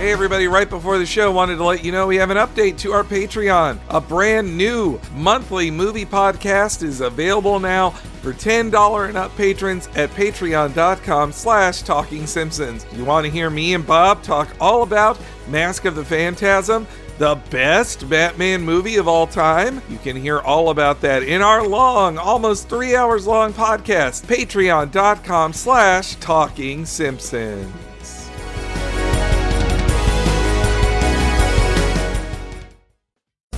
Hey everybody, right before the show, wanted to let you know we have an update to our Patreon. A brand new monthly movie podcast is available now for $10 and up patrons at patreon.com/Talking Simpsons. You want to hear me and Bob talk all about Mask of the Phantasm, the best Batman movie of all time? You can hear all about that in our long, almost 3 hours long podcast, patreon.com/Talking Simpsons.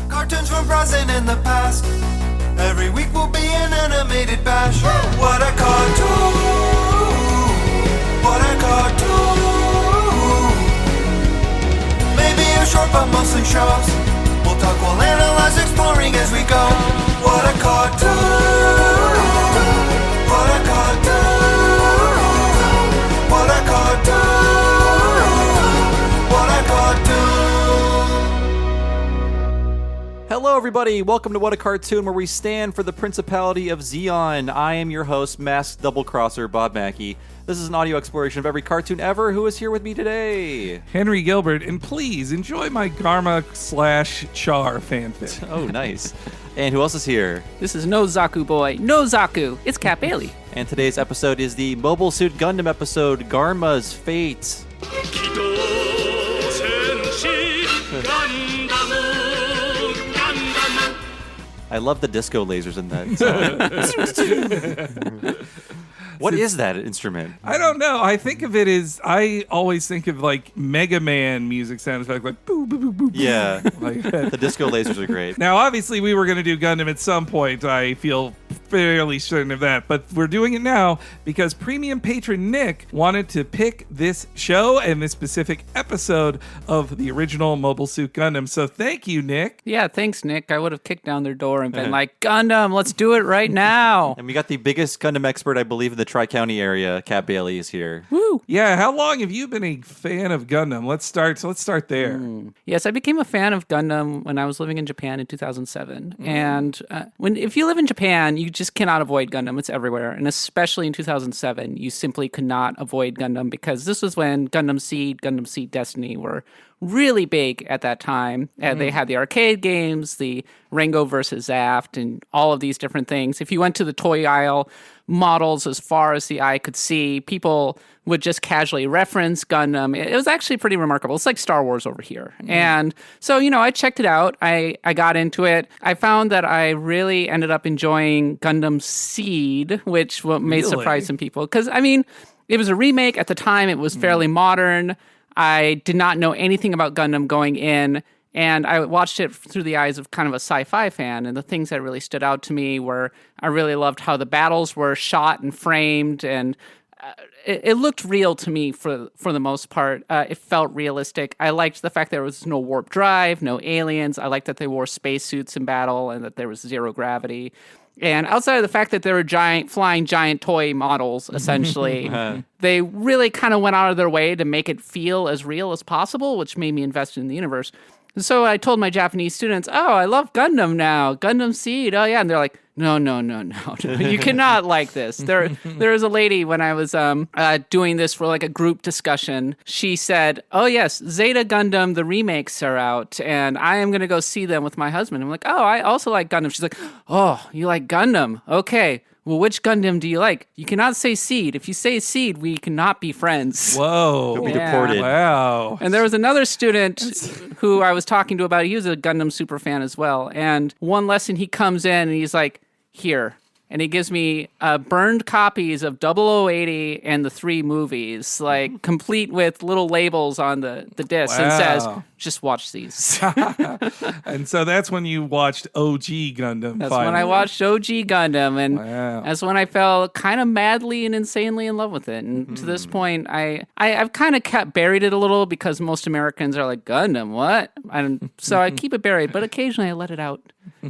Cartoons from present in the past. Every week will be an animated bash. What a cartoon! What a cartoon! Maybe a short but mostly shows. We'll talk, we'll analyze, exploring as we go. What a cartoon! What a cartoon! What a cartoon! What a cartoon! Hello, everybody. Welcome to What a Cartoon, where we stand for the Principality of Zeon. I am your host, masked double-crosser Bob Mackey. This is an audio exploration of every cartoon ever. Who is here with me today? Henry Gilbert, and please enjoy my Garma/Char fanfic. Oh, nice. And who else is here? This is No Zaku Boy. No Zaku. It's Cat Bailey. And today's episode is the Mobile Suit Gundam episode, Garma's Fate. I love the disco lasers in that song. What is that instrument? I don't know. I always think of like Mega Man music sound effects, like boo, boo, boo, boo. Yeah. Like The disco lasers are great. Now, obviously, we were going to do Gundam at some point. I feel fairly certain of that. But we're doing it now because premium patron Nick wanted to pick this show and this specific episode of the original Mobile Suit Gundam. So thank you, Nick. Yeah, thanks, Nick. I would have kicked down their door and been like, Gundam, let's do it right now. And we got the biggest Gundam expert, I believe, in the Tri-County area. Cat Bailey is here. Woo! Yeah, how long have you been a fan of Gundam? Let's start there. Yes, I became a fan of Gundam when I was living in Japan in 2007. And if you live in Japan, you just cannot avoid Gundam. It's everywhere. And especially in 2007, you simply could not avoid Gundam because this was when Gundam Seed Destiny were really big at that time. They had the arcade games, the Rango versus Zaft, and all of these different things. If you went to the toy aisle, models as far as the eye could see, people would just casually reference Gundam. It was actually pretty remarkable. It's like Star Wars over here. And so, I checked it out. I got into it. I found that I really ended up enjoying Gundam Seed, which may surprise some people. Because, it was a remake. At the time, it was fairly modern. I did not know anything about Gundam going in, and I watched it through the eyes of kind of a sci-fi fan, and the things that really stood out to me were I really loved how the battles were shot and framed, and it looked real to me for the most part. It felt realistic. I liked the fact there was no warp drive, no aliens. I liked that they wore spacesuits in battle and that there was zero gravity. And outside of the fact that they were flying giant toy models, essentially, they really kind of went out of their way to make it feel as real as possible, which made me invested in the universe. And so I told my Japanese students, oh, I love Gundam now, Gundam Seed, oh yeah. And they're like, no, you cannot like this. There was a lady when I was doing this for like a group discussion. She said, oh yes, Zeta Gundam, the remakes are out, and I am going to go see them with my husband. I'm like, oh, I also like Gundam. She's like, oh, you like Gundam? Okay. Well, which Gundam do you like? You cannot say Seed. If you say Seed, we cannot be friends. Whoa. You'll be deported. Wow. And there was another student who I was talking to about it. He was a Gundam super fan as well. And one lesson he comes in and he's like, here. And he gives me burned copies of 0080 and the 3 movies, like complete with little labels on the disc, and says, just watch these. And so that's when you watched OG Gundam. That's when I watched OG Gundam, and that's when I fell kind of madly and insanely in love with it. And to this point, I've kind of kept buried it a little because most Americans are like, Gundam, what? And so I keep it buried, but occasionally I let it out.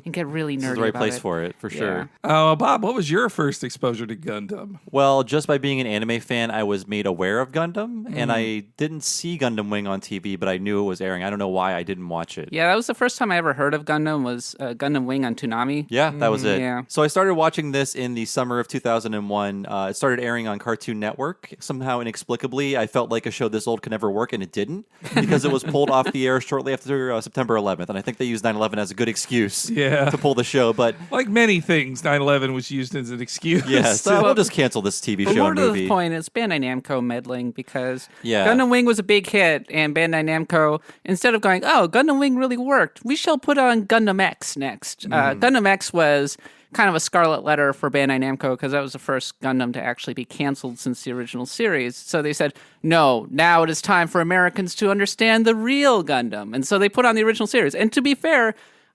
and get really nerdy This is the right about place it. for it, for sure. Oh, Bob, what was your first exposure to Gundam? Well, just by being an anime fan, I was made aware of Gundam, and I didn't see Gundam Wing on TV, but I knew it was airing. I don't know why I didn't watch it. Yeah, that was the first time I ever heard of Gundam. Was Gundam Wing on Toonami. Yeah, that was it. yeah. So I started watching this in the summer of 2001. It started airing on Cartoon Network. Somehow, inexplicably, I felt like a show this old could never work, and it didn't, because it was pulled off the air shortly after September 11th. And I think they used 9/11 as a good excuse to pull the show. But Like many things, 9/11 was used as an excuse. yes, we'll just cancel this TV But show more and to movie. the point, it's Bandai Namco meddling because Yeah. Gundam Wing was a big hit, and Bandai Namco, instead of going, oh, Gundam Wing really worked, we shall put on Gundam X next. Gundam X was kind of a scarlet letter for Bandai Namco because that was the first Gundam to actually be canceled since the original series. So they said, no, now it is time for Americans to understand the real Gundam. And so they put on the original series. And to be fair,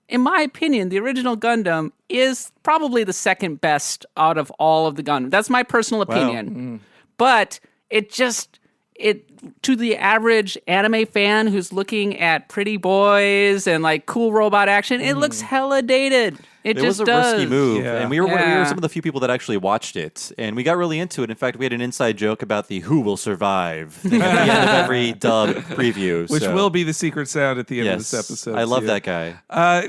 in my opinion, the original Gundam is probably the second best out of all of the Gundam. That's my personal opinion. But it to the average anime fan who's looking at pretty boys and like cool robot action, it looks hella dated. It was just a does. risky move, Yeah. and we were Yeah. some of the few people that actually watched it, and we got really into it. In fact, we had an inside joke about the "Who will survive" thing at the end of every dub preview, Which so- will be the secret sound at the end of yes, this episode. I love too. that guy.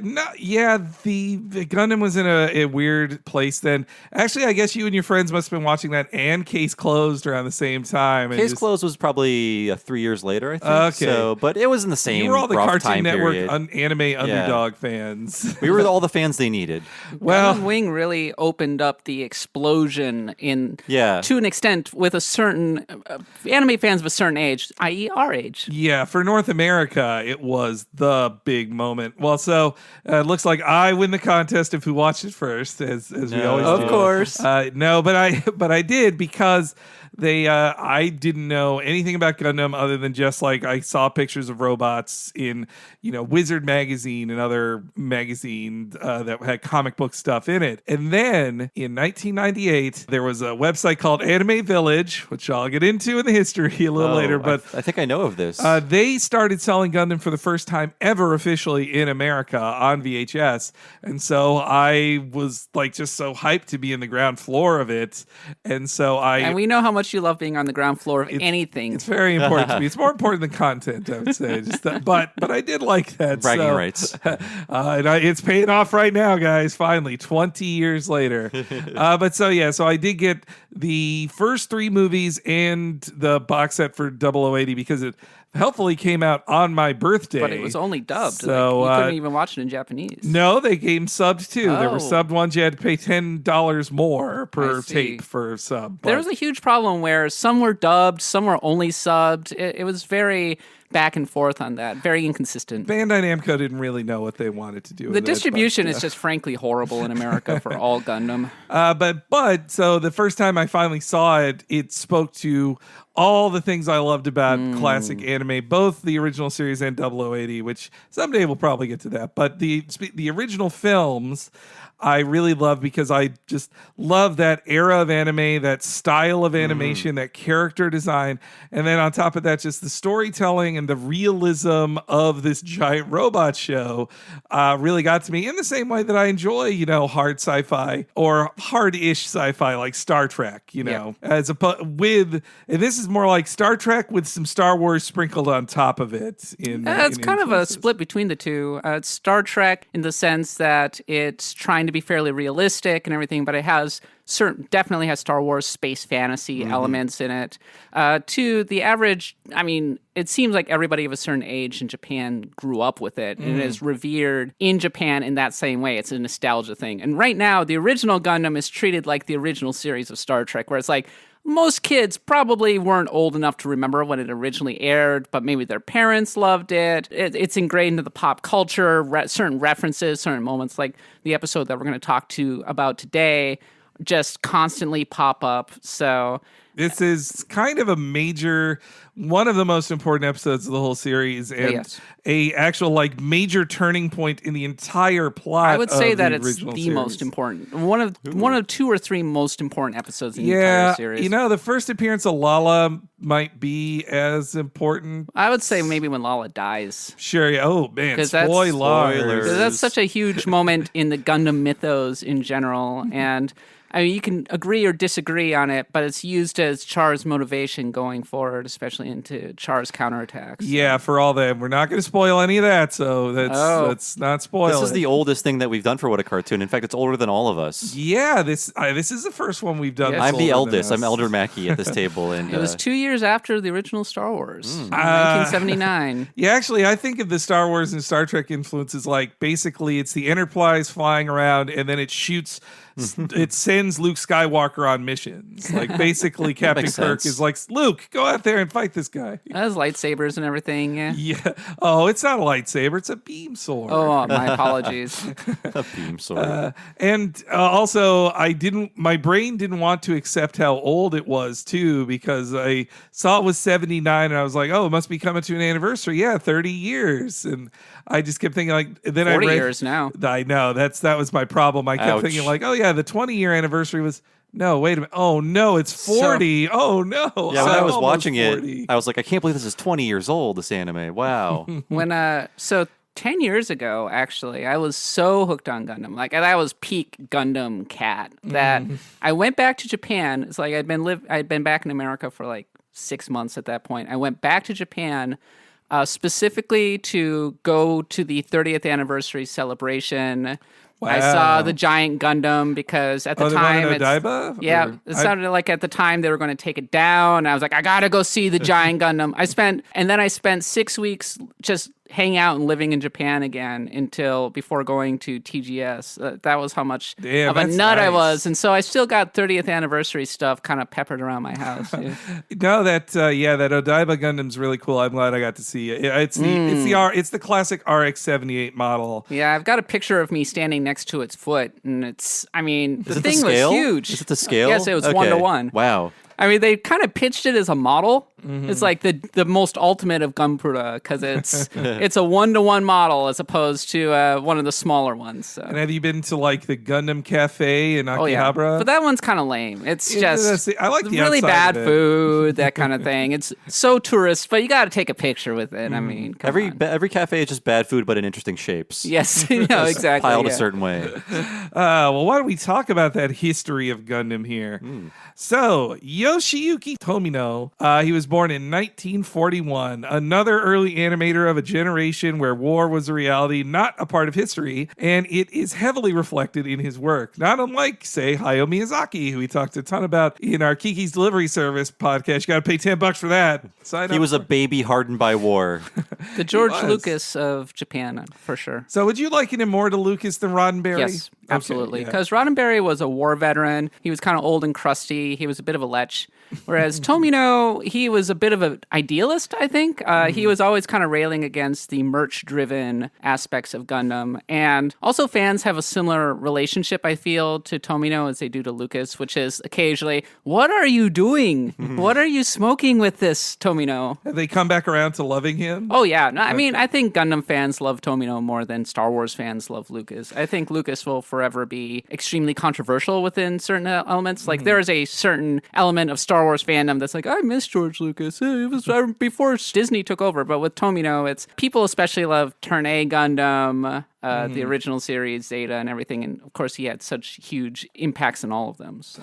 No, yeah, the Gundam was in a weird place then. Actually, I guess you and your friends must have been watching that and Case Closed around the same time. And Case just- Closed was probably 3 years later, I think. Okay. So, but it was in the same You were all the rough Cartoon time Network period. anime underdog fans. We were all the fans they needed. Well, Gundam Wing really opened up the explosion to an extent with a certain anime fans of a certain age, i.e., our age. yeah, for North America, it was the big moment. Well, so it looks like I win the contest of who watched it first, as we No. always Of do. course. No, but I did because I didn't know anything about Gundam other than just like I saw pictures of robots in Wizard magazine and other magazines that had comic book stuff in it. And then in 1998 there was a website called Anime Village, which I'll get into in the history a little later, but I think I know of this. they started selling Gundam for the first time ever officially in America on VHS. And so I was like just so hyped to be in the ground floor of it. And so And we know how much you love being on the ground floor of anything. it's very important to me. It's more important than content, I would say. Just that, but I did like that. Bragging so, rights. It's paying off right now, guys. Finally, 20 years later. So I did get the first 3 movies and the box set for 0080 because it helpfully came out on my birthday. But it was only dubbed. So, like, you couldn't even watch it in Japanese. No, they came subbed too. There were Oh. subbed ones you had to pay $10 more per I see. tape for sub. There but- was a huge problem where some were dubbed, some were only subbed. It was very back and forth on that, very inconsistent. Bandai Namco didn't really know what they wanted to do. The with it, but, distribution is just frankly horrible in America for all Gundam. But so the first time I finally saw it, it spoke to all the things I loved about classic anime, both the original series and 0080, which someday we'll probably get to that. But the original films I really love because I just love that era of anime, that style of animation, that character design. And then on top of that, just the storytelling and the realism of this giant robot show really got to me in the same way that I enjoy, hard sci-fi or hard-ish sci-fi like Star Trek, as and this is more like Star Trek with some Star Wars sprinkled on top of it. It's kind of a split between the two. It's Star Trek in the sense that it's trying to be fairly realistic and everything, but it has definitely has Star Wars space fantasy elements in it. To the average, it seems like everybody of a certain age in Japan grew up with it and is revered in Japan in that same way. It's a nostalgia thing. And right now, the original Gundam is treated like the original series of Star Trek, where it's like, most kids probably weren't old enough to remember when it originally aired, but maybe their parents loved it. It's ingrained into the pop culture, certain references, certain moments, like the episode that we're going to talk about today, just constantly pop up. So This is kind of a major, one of the most important episodes of the whole series, and Yes. a actual like major turning point in the entire plot. I would say of that the it's original the series. most important. One of 2 or 3 most important episodes in the Yeah, entire series. you know, the first appearance of Lala might be as important. I would say maybe when Lala dies. Sure. Yeah. Oh man, 'Cause that's- spoilers. 'Cause that's such a huge moment in the Gundam mythos in general. And I mean, you can agree or disagree on it, but it's used as Char's motivation going forward, especially into Char's counterattacks. Yeah, for all that, we're not going to spoil any of that, so let's not spoil This it. is the oldest thing that we've done for What a Cartoon. In fact, it's older than all of us. Yeah, this is the first one we've done. Yes. that's I'm the older than eldest. I'm us. Elder Mackey at this table, and It was 2 years after the original Star Wars, Mm. 1979. Yeah, actually, I think of the Star Wars and Star Trek influences like basically it's the Enterprise flying around and then it shoots, it sends Luke Skywalker on missions. Like basically, Captain makes Kirk sense. is like, Luke, go out there and fight this guy. Has lightsabers and everything. Yeah. Yeah. Oh, it's not a lightsaber; it's a beam sword. Oh, my apologies. a beam sword. And also, my brain didn't want to accept how old it was too, because I saw it was 79 and I was like, oh, it must be coming to an anniversary. Yeah, 30 years. And I just kept thinking like, then 40 I read, years now. I know that was my problem. I kept Ouch. thinking like, oh yeah, the 20-year anniversry was, no, wait a minute. Oh no, it's 40. Oh no. Yeah, when I was almost watching 40. it, I was like, I can't believe this is 20 years old, this anime. Wow. So 10 years ago, actually, I was so hooked on Gundam. Like, I was peak Gundam cat that I went back to Japan. It's like I'd been back in America for like 6 months at that point. I went back to Japan specifically to go to the 30th anniversary celebration. I saw the giant Gundam because at the the one time, in Odaiba? yeah, Or- it sounded like at the time they were going to take it down. I was like, I gotta go see the giant Gundam. I spent 6 weeks just hanging out and living in Japan again before going to TGS. That was how much Damn, of a that's nut I nice. was, and so I still got 30th anniversary stuff kind of peppered around my house. Yeah. No, that Odaiba Gundam's really cool. I'm glad I got to see it. It's the classic RX-78 model. Yeah, I've got a picture of me standing next to its foot, and the Is thing it the was scale? huge. Is it the scale? Yes, it was Okay. 1-to-1. Wow. I mean, they kind of pitched it as a model. It's like the most ultimate of Gunpura because it's a 1-to-1 model as opposed to one of the smaller ones. So. And have you been to like the Gundam Cafe in Oh yeah, Akihabara? but that one's kind of lame. It's Yeah, just I like the really outside bad of it. food, that kind of thing. It's so tourist, but you got to take a picture with it. I mean, come on. Every cafe is just bad food, but in interesting shapes. Yes, no, exactly. Piled yeah. a certain way. Well, why don't we talk about that history of Gundam here? So, Yoshiyuki Tomino, he was born in 1941, another early animator of a generation where war was a reality, not a part of history, and it is heavily reflected in his work. Not unlike, say, Hayao Miyazaki, who we talked a ton about in our Kiki's Delivery Service podcast. You got to pay $10 for that. Sign He up was a for- baby hardened by war. The George was. Lucas of Japan, for sure. So, would you liken him more to Lucas than Roddenberry? Yes, Okay, absolutely. yeah. Because Roddenberry was a war veteran. He was kind of old and crusty. He was a bit of a lech. Whereas Tomino, he was a bit of an idealist, I think. He was always kind of railing against the merch-driven aspects of Gundam. And also fans have a similar relationship, I feel, to Tomino as they do to Lucas, which is occasionally, what are you doing? What are you smoking with this, Tomino? Have they come back around to loving him? Oh, yeah. No, I mean, I think Gundam fans love Tomino more than Star Wars fans love Lucas. I think Lucas will forever be extremely controversial within certain elements. Like, there is a certain element of Star Wars fandom that's like, I miss George Lucas. It was before Disney took over. But with Tomino, it's people especially love Turn A Gundam, the original series, Zeta, and everything. And of course, he had such huge impacts in all of them. So.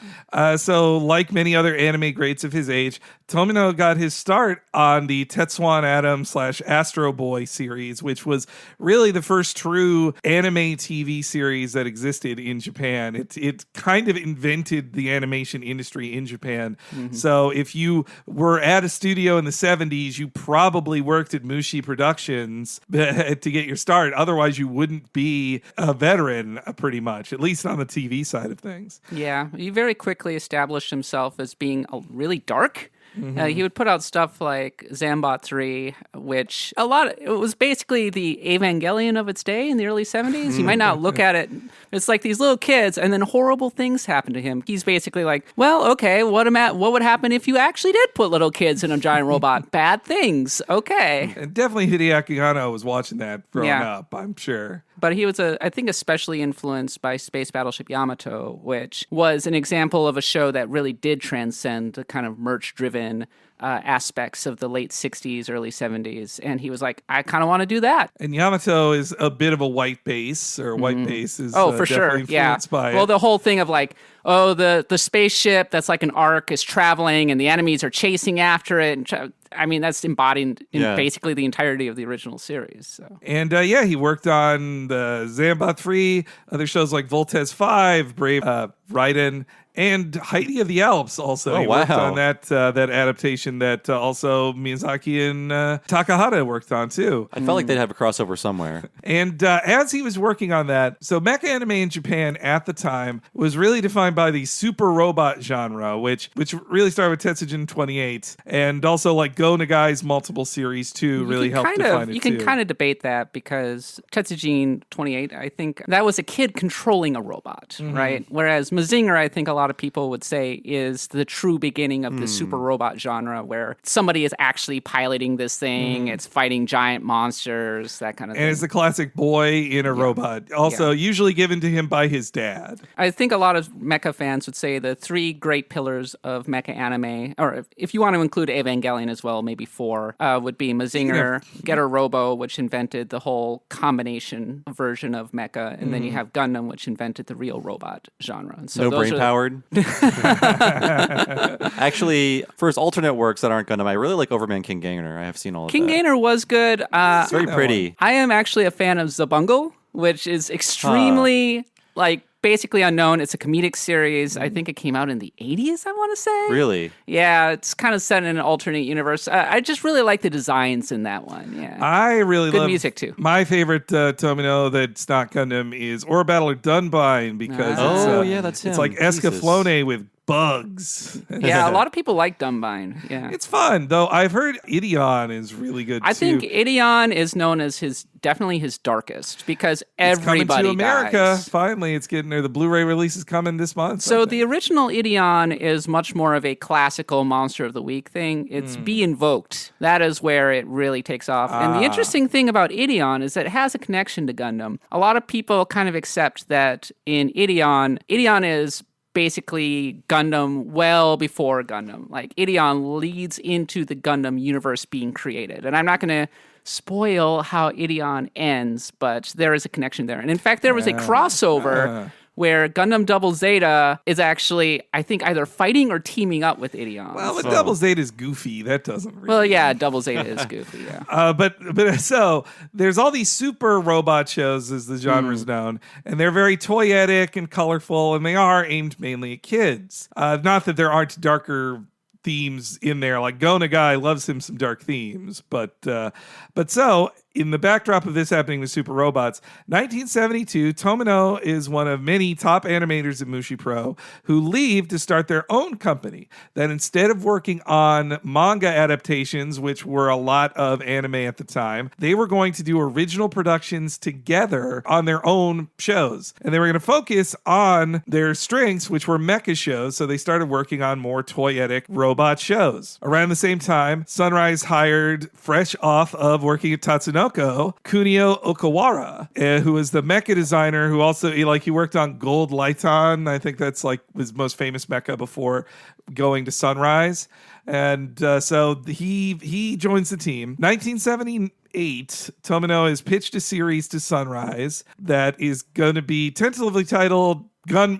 So, like many other anime greats of his age, Tomino got his start on the Tetsuan Atom / Astro Boy series, which was really the first true anime TV series that existed in Japan. It kind of invented the animation industry in Japan. So, if you were at a studio in the 70s, you probably worked at Mushi Productions to get your start. Otherwise, you wouldn't be a veteran, pretty much, at least on the TV side of things. Yeah, he very quickly established himself as being really dark. He would put out stuff like Zambot 3, which it was basically the Evangelion of its day in the early 70s. You might not look at it. It's like these little kids, and then horrible things happen to him. He's basically like, well, okay, what would happen if you actually did put little kids in a giant robot? Bad things. Okay. And definitely Hideaki Anno was watching that growing up, I'm sure. But he was, I think, especially influenced by Space Battleship Yamato, which was an example of a show that really did transcend the kind of merch-driven aspects of the late 60s, early 70s. And he was like, I kind of want to do that. And Yamato is a bit of a white base, or white base is for sure. influenced by Well, it. the whole thing of like, the spaceship that's like an arc is traveling and the enemies are chasing after it. And that's embodied in basically the entirety of the original series. So. And he worked on the Zambot 3, other shows like Voltes 5, Brave Raiden, and Heidi of the Alps also. Oh, he worked wow. on that adaptation that also Miyazaki and Takahata worked on too. I felt like they'd have a crossover somewhere. And as he was working on that, so mecha anime in Japan at the time was really defined by the super robot genre, which really started with Tetsujin 28, and also like Go Nagai's multiple series too really helped define it. You can kind of debate that because Tetsujin 28, I think that was a kid controlling a robot, right? Whereas Mazinger, I think a lot of people would say, is the true beginning of the super robot genre, where somebody is actually piloting this thing, it's fighting giant monsters, that kind of thing. And it's the classic boy in a robot, also usually given to him by his dad. I think a lot of mecha fans would say the three great pillars of mecha anime, or if you want to include Evangelion as well, maybe four, would be Mazinger, Getter Robo, which invented the whole combination version of mecha, and then you have Gundam, which invented the real robot genre. And so No brain powered. Actually, for alternate works that aren't Gundam, I really like Overman King Gainer. I have seen all of King that. Gainer was good. It's very pretty. I am actually a fan of Zabungle, which is extremely basically unknown. It's a comedic series. I think it came out in the 80s, I want to say. Really? Yeah, it's kind of set in an alternate universe. I just really like the designs in that one. Yeah. I really Good love music, too. My favorite Tomino that's not Gundam is Or Battle of Dunbine, because that's him. it's like Jesus. Escaflowne with bugs. Yeah, a lot of people like Dumbine. Yeah. It's fun, though. I've heard Ideon is really good, I too. think Ideon is known as definitely his darkest, because everybody It's coming to America. dies. Finally, it's getting there. The Blu-ray release is coming this month. So the original Ideon is much more of a classical Monster of the Week thing. It's Be Invoked. That is where it really takes off. And the interesting thing about Ideon is that it has a connection to Gundam. A lot of people kind of accept that in Ideon is basically Gundam well before Gundam. Like, Ideon leads into the Gundam universe being created. And I'm not going to spoil how Ideon ends, but there is a connection there. And in fact, there was a crossover where Gundam Double Zeta is actually, I think, either fighting or teaming up with Ideon. Well, but Double Zeta is goofy. That doesn't really... Well, yeah, Double Zeta is goofy, yeah. But so there's all these super robot shows, as the genre's known, and they're very toyetic and colorful, and they are aimed mainly at kids. Not that there aren't darker themes in there, like Go Nagai loves him some dark themes, but so in the backdrop of this happening with super robots, 1972, Tomino is one of many top animators at Mushi Pro who leave to start their own company that, instead of working on manga adaptations, which were a lot of anime at the time, they were going to do original productions together on their own shows. And they were going to focus on their strengths, which were mecha shows, so they started working on more toyetic robot shows. Around the same time, Sunrise hired, fresh off of working at Tatsunoko, Kunio Okawara, who was the mecha designer who also, he worked on Gold Lighton. I think that's like his most famous mecha before going to Sunrise. And so he joins the team. 1978, Tomino has pitched a series to Sunrise that is going to be tentatively titled Gun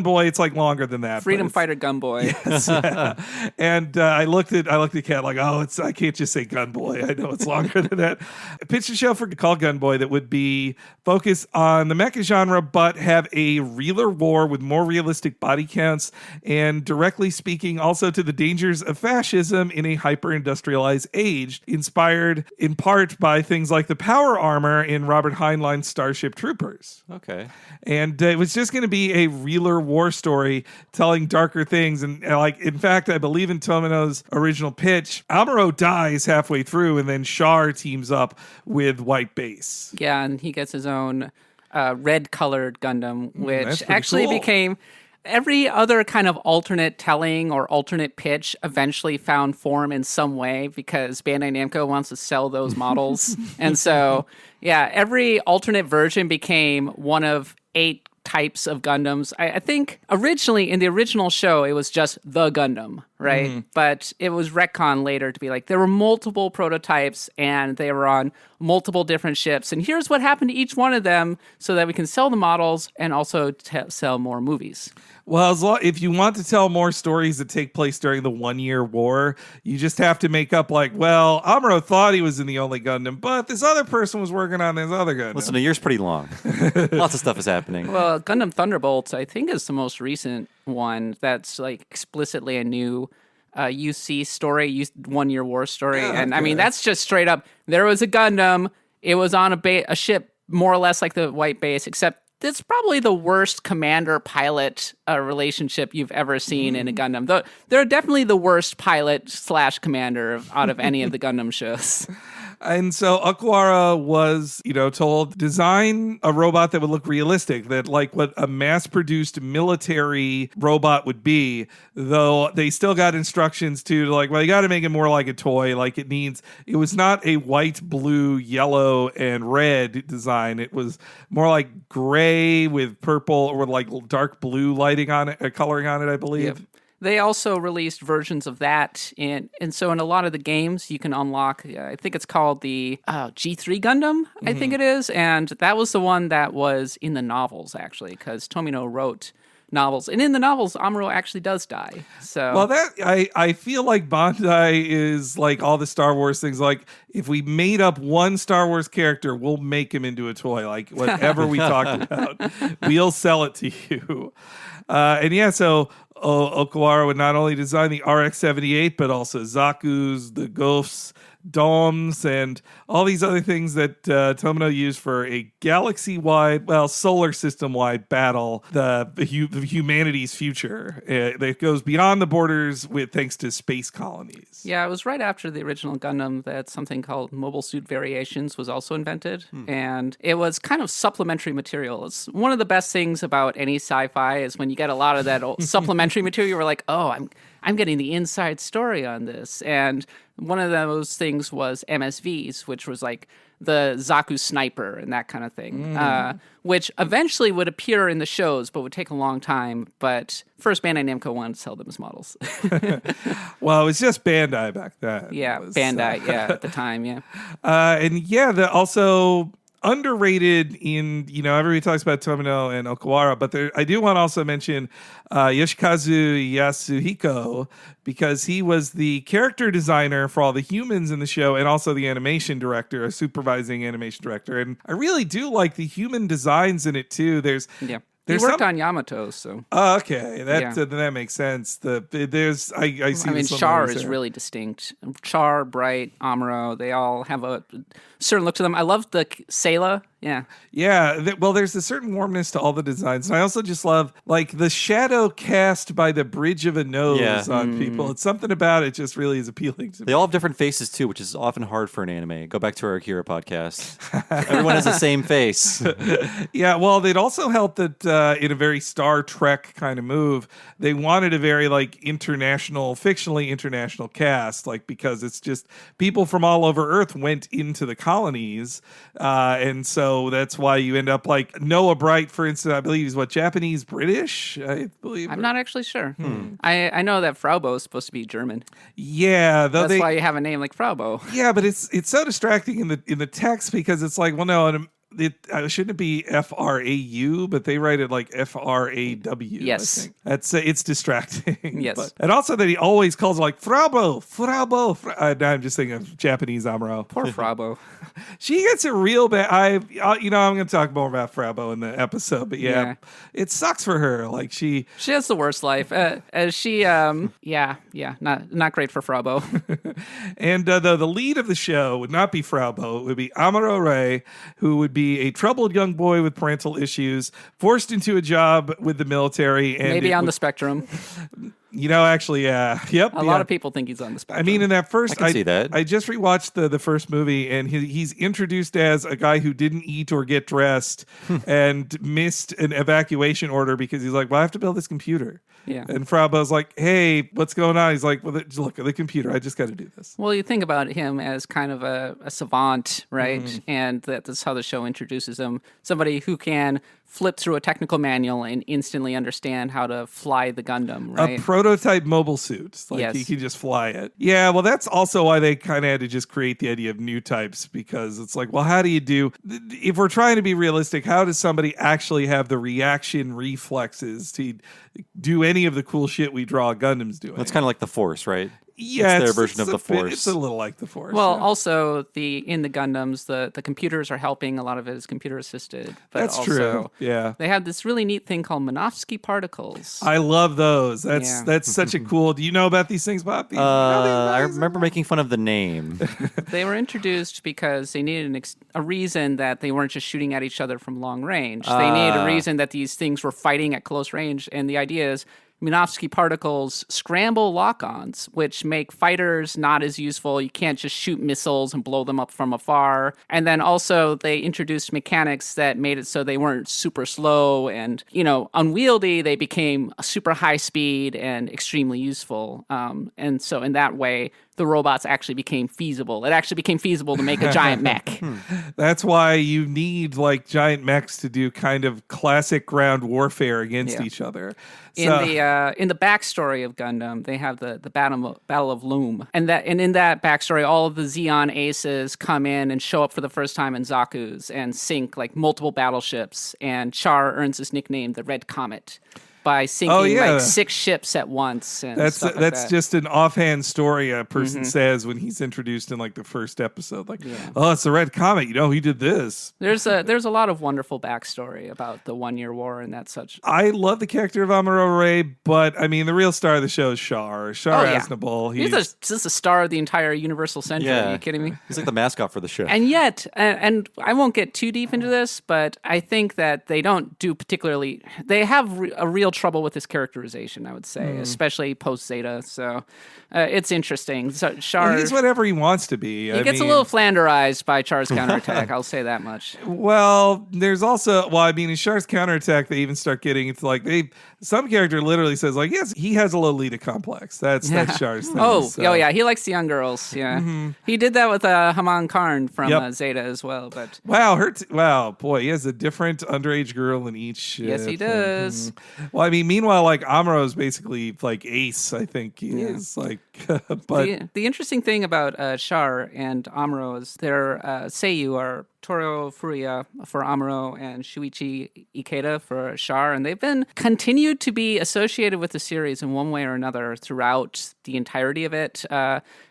Boy. It's like longer than that. Freedom Fighter Gun Boy. Yes, yeah. And I looked at Cat like, I can't just say Gun Boy. I know it's longer than that. I pitched a show called Gun Boy that would be focused on the mecha genre, but have a realer war with more realistic body counts, and directly speaking also to the dangers of fascism in a hyper-industrialized age, inspired in part by things like the power armor in Robert Heinlein's Starship Troopers. Okay. And it was just going to be be a realer war story telling darker things. And like, in fact, I believe in Tomino's original pitch, Amuro dies halfway through, and then Char teams up with White Base. Yeah, and he gets his own red-colored Gundam, which that's pretty actually cool. became... Every other kind of alternate telling or alternate pitch eventually found form in some way because Bandai Namco wants to sell those models. And so, yeah, every alternate version became one of 8 types of Gundams. I think originally in the original show, it was just the Gundam, right? But it was retconned later to be like, there were multiple prototypes and they were on multiple different ships. And here's what happened to each one of them so that we can sell the models and also sell more movies. Well, if you want to tell more stories that take place during the 1 year war, you just have to make up like, well, Amuro thought he was in the only Gundam, but this other person was working on this other Gundam. Listen, a year's pretty long. Lots of stuff is happening. Well, Gundam Thunderbolts, I think, is the most recent one that's like explicitly a new UC story, 1 year war story. Yeah, and I mean, that's just straight up. There was a Gundam. It was on a ship more or less like the White Base, except it's probably the worst commander-pilot relationship you've ever seen in a Gundam. They're definitely the worst pilot/commander out of any of the Gundam shows. And so Okuwara was, told design a robot that would look realistic, that like what a mass-produced military robot would be, though they still got instructions to like, well, you got to make it more like a toy. Like it was not a white, blue, yellow, and red design. It was more like gray with purple or like dark blue lighting on it, coloring on it, I believe. Yep. They also released versions of that, and so in a lot of the games, you can unlock, I think it's called the G3 Gundam, I think it is, and that was the one that was in the novels, actually, because Tomino wrote novels, and in the novels, Amuro actually does die. So, well, that I feel like Bandai is like all the Star Wars things. Like, if we made up one Star Wars character, we'll make him into a toy. Like, whatever we talked about, we'll sell it to you. And yeah, so Okuwara would not only design the RX-78, but also Zaku's, the Ghosts, Domes, and all these other things that Tomino used for a galaxy-wide, solar system-wide battle, the humanity's future. That goes beyond the borders thanks to space colonies. Yeah, it was right after the original Gundam that something called Mobile Suit Variations was also invented, and it was kind of supplementary material. It's one of the best things about any sci-fi is when you get a lot of that supplementary material, you're like, oh, I'm getting the inside story on this. And one of those things was MSVs, which was like the Zaku sniper and that kind of thing, which eventually would appear in the shows, but would take a long time. But first, Bandai Namco wanted to sell them as models. Well, it was just Bandai back then. Yeah, Bandai, at the time, yeah. And yeah, also underrated in, everybody talks about Tomino and Okuwara, but I do want to also mention Yoshikazu Yasuhiko, because he was the character designer for all the humans in the show and also the animation director, a supervising animation director. And I really do like the human designs in it too. He worked on Yamato, so. Oh, okay, that makes sense. I see. I mean, Char is really distinct. Char, Bright, Amuro, they all have a certain look to them. I love the Sayla. Yeah. Yeah. There's a certain warmness to all the designs. And I also just love like the shadow cast by the bridge of a nose on people. It's something about it just really is appealing to me. They all have different faces too, which is often hard for an anime. Go back to our Akira podcast. Everyone has the same face. Yeah. Well, they'd also helped that in a very Star Trek kind of move, they wanted a very like fictionally international cast, like because it's just people from all over Earth went into the colonies. And so that's why you end up like Noah Bright, for instance, I believe he's Japanese, British, I believe. I'm not actually sure. I know that Fraubo is supposed to be German. Yeah. That's why you have a name like Fraubo. Yeah, but it's so distracting in the text because it's like, well, no, shouldn't it be FRAU, but they write it like FRAW. Yes. I think. It's distracting. Yes. And also that he always calls it like Fraubo. Now I'm just thinking of Japanese Amuro. Poor Fraubo. She gets a real bad. I'm going to talk more about Fraubo in the episode, but yeah, it sucks for her. Like she has the worst life. Not great for Fraubo. And the lead of the show would not be Fraubo. It would be Amuro Ray, who would be be a troubled young boy with parental issues, forced into a job with the military, and Maybe on the spectrum. Actually, yeah, yep. A lot of people think he's on the spectrum. I mean, in that first, I can see that. I just rewatched the first movie, and he's introduced as a guy who didn't eat or get dressed and missed an evacuation order because he's like, well, I have to build this computer. Yeah. And Frauba's like, hey, what's going on? He's like, well, look at the computer. I just got to do this. Well, you think about him as kind of a savant, right? And that's how the show introduces him. Somebody who can flip through a technical manual and instantly understand how to fly the Gundam, right? A prototype mobile suit. Like Yes. he can just fly it. Yeah, well, that's also why they kind of had to just create the idea of new types, because it's like, well, how do you do, if we're trying to be realistic, how does somebody actually have the reaction reflexes to do any of the cool shit we draw Gundams doing? That's kind of like the Force, right? Yeah, it's their version of the bit- Force. It's a little like the Force. Well, yeah. also in the Gundams, the computers are helping. A lot of it is computer assisted. But That's also, true. Yeah. They have this really neat thing called Minovsky particles. I love those. Yeah. That's such a cool. Do you know about these things, Bob? I remember making fun of the name. They were introduced because they needed a reason that they weren't just shooting at each other from long range. They needed a reason that these things were fighting at close range. And the idea is Minovsky particles scramble lock-ons, which make fighters not as useful. You can't just shoot missiles and blow them up from afar. And then also they introduced mechanics that made it so they weren't super slow and, unwieldy. They became super high speed and extremely useful. And so in that way, the robots actually became feasible. It actually became feasible to make a giant mech. That's why you need like giant mechs to do kind of classic ground warfare against Yeah. each other. In the backstory of Gundam, they have the Battle of Loom, and in that backstory, all of the Zeon aces come in and show up for the first time in Zaku's and sink like multiple battleships. And Char earns his nickname, the Red Comet, by sinking like 6 ships at once. And that's stuff like that. just an offhand story a person says when he's introduced in like the first episode. Like, oh, it's the Red Comet. He did this. There's a lot of wonderful backstory about the 1 Year War and that such. I love the character of Amuro Ray, but I mean, the real star of the show is Char. Char Oh, yeah. Aznavour. He's the star of the entire Universal Century. Yeah. Are you kidding me? He's like the mascot for the show. And yet, and I won't get too deep into this, but I think that they don't do particularly. They have a real trouble with his characterization, I would say, especially post Zeta. So it's interesting. So Char, He's whatever he wants to be. he gets a little flanderized by Char's counterattack. I'll say that much. Well, there's also, in Char's counterattack, they even start getting into like some character literally says like, yes, he has a Lolita complex. That's Char's thing. Oh so. yeah, he likes the young girls. Yeah, he did that with Haman Karn from Yep. Zeta as well. But Wow, boy, he has a different underage girl in each. yes, he does. Well, meanwhile, like Amuro is basically like Ace. I think he is like, but The interesting thing about Char and Amuro is their Seiyu are Toru Furuya for Amuro and Shuichi Ikeda for Char, and they've been continued to be associated with the series in one way or another throughout the entirety of it.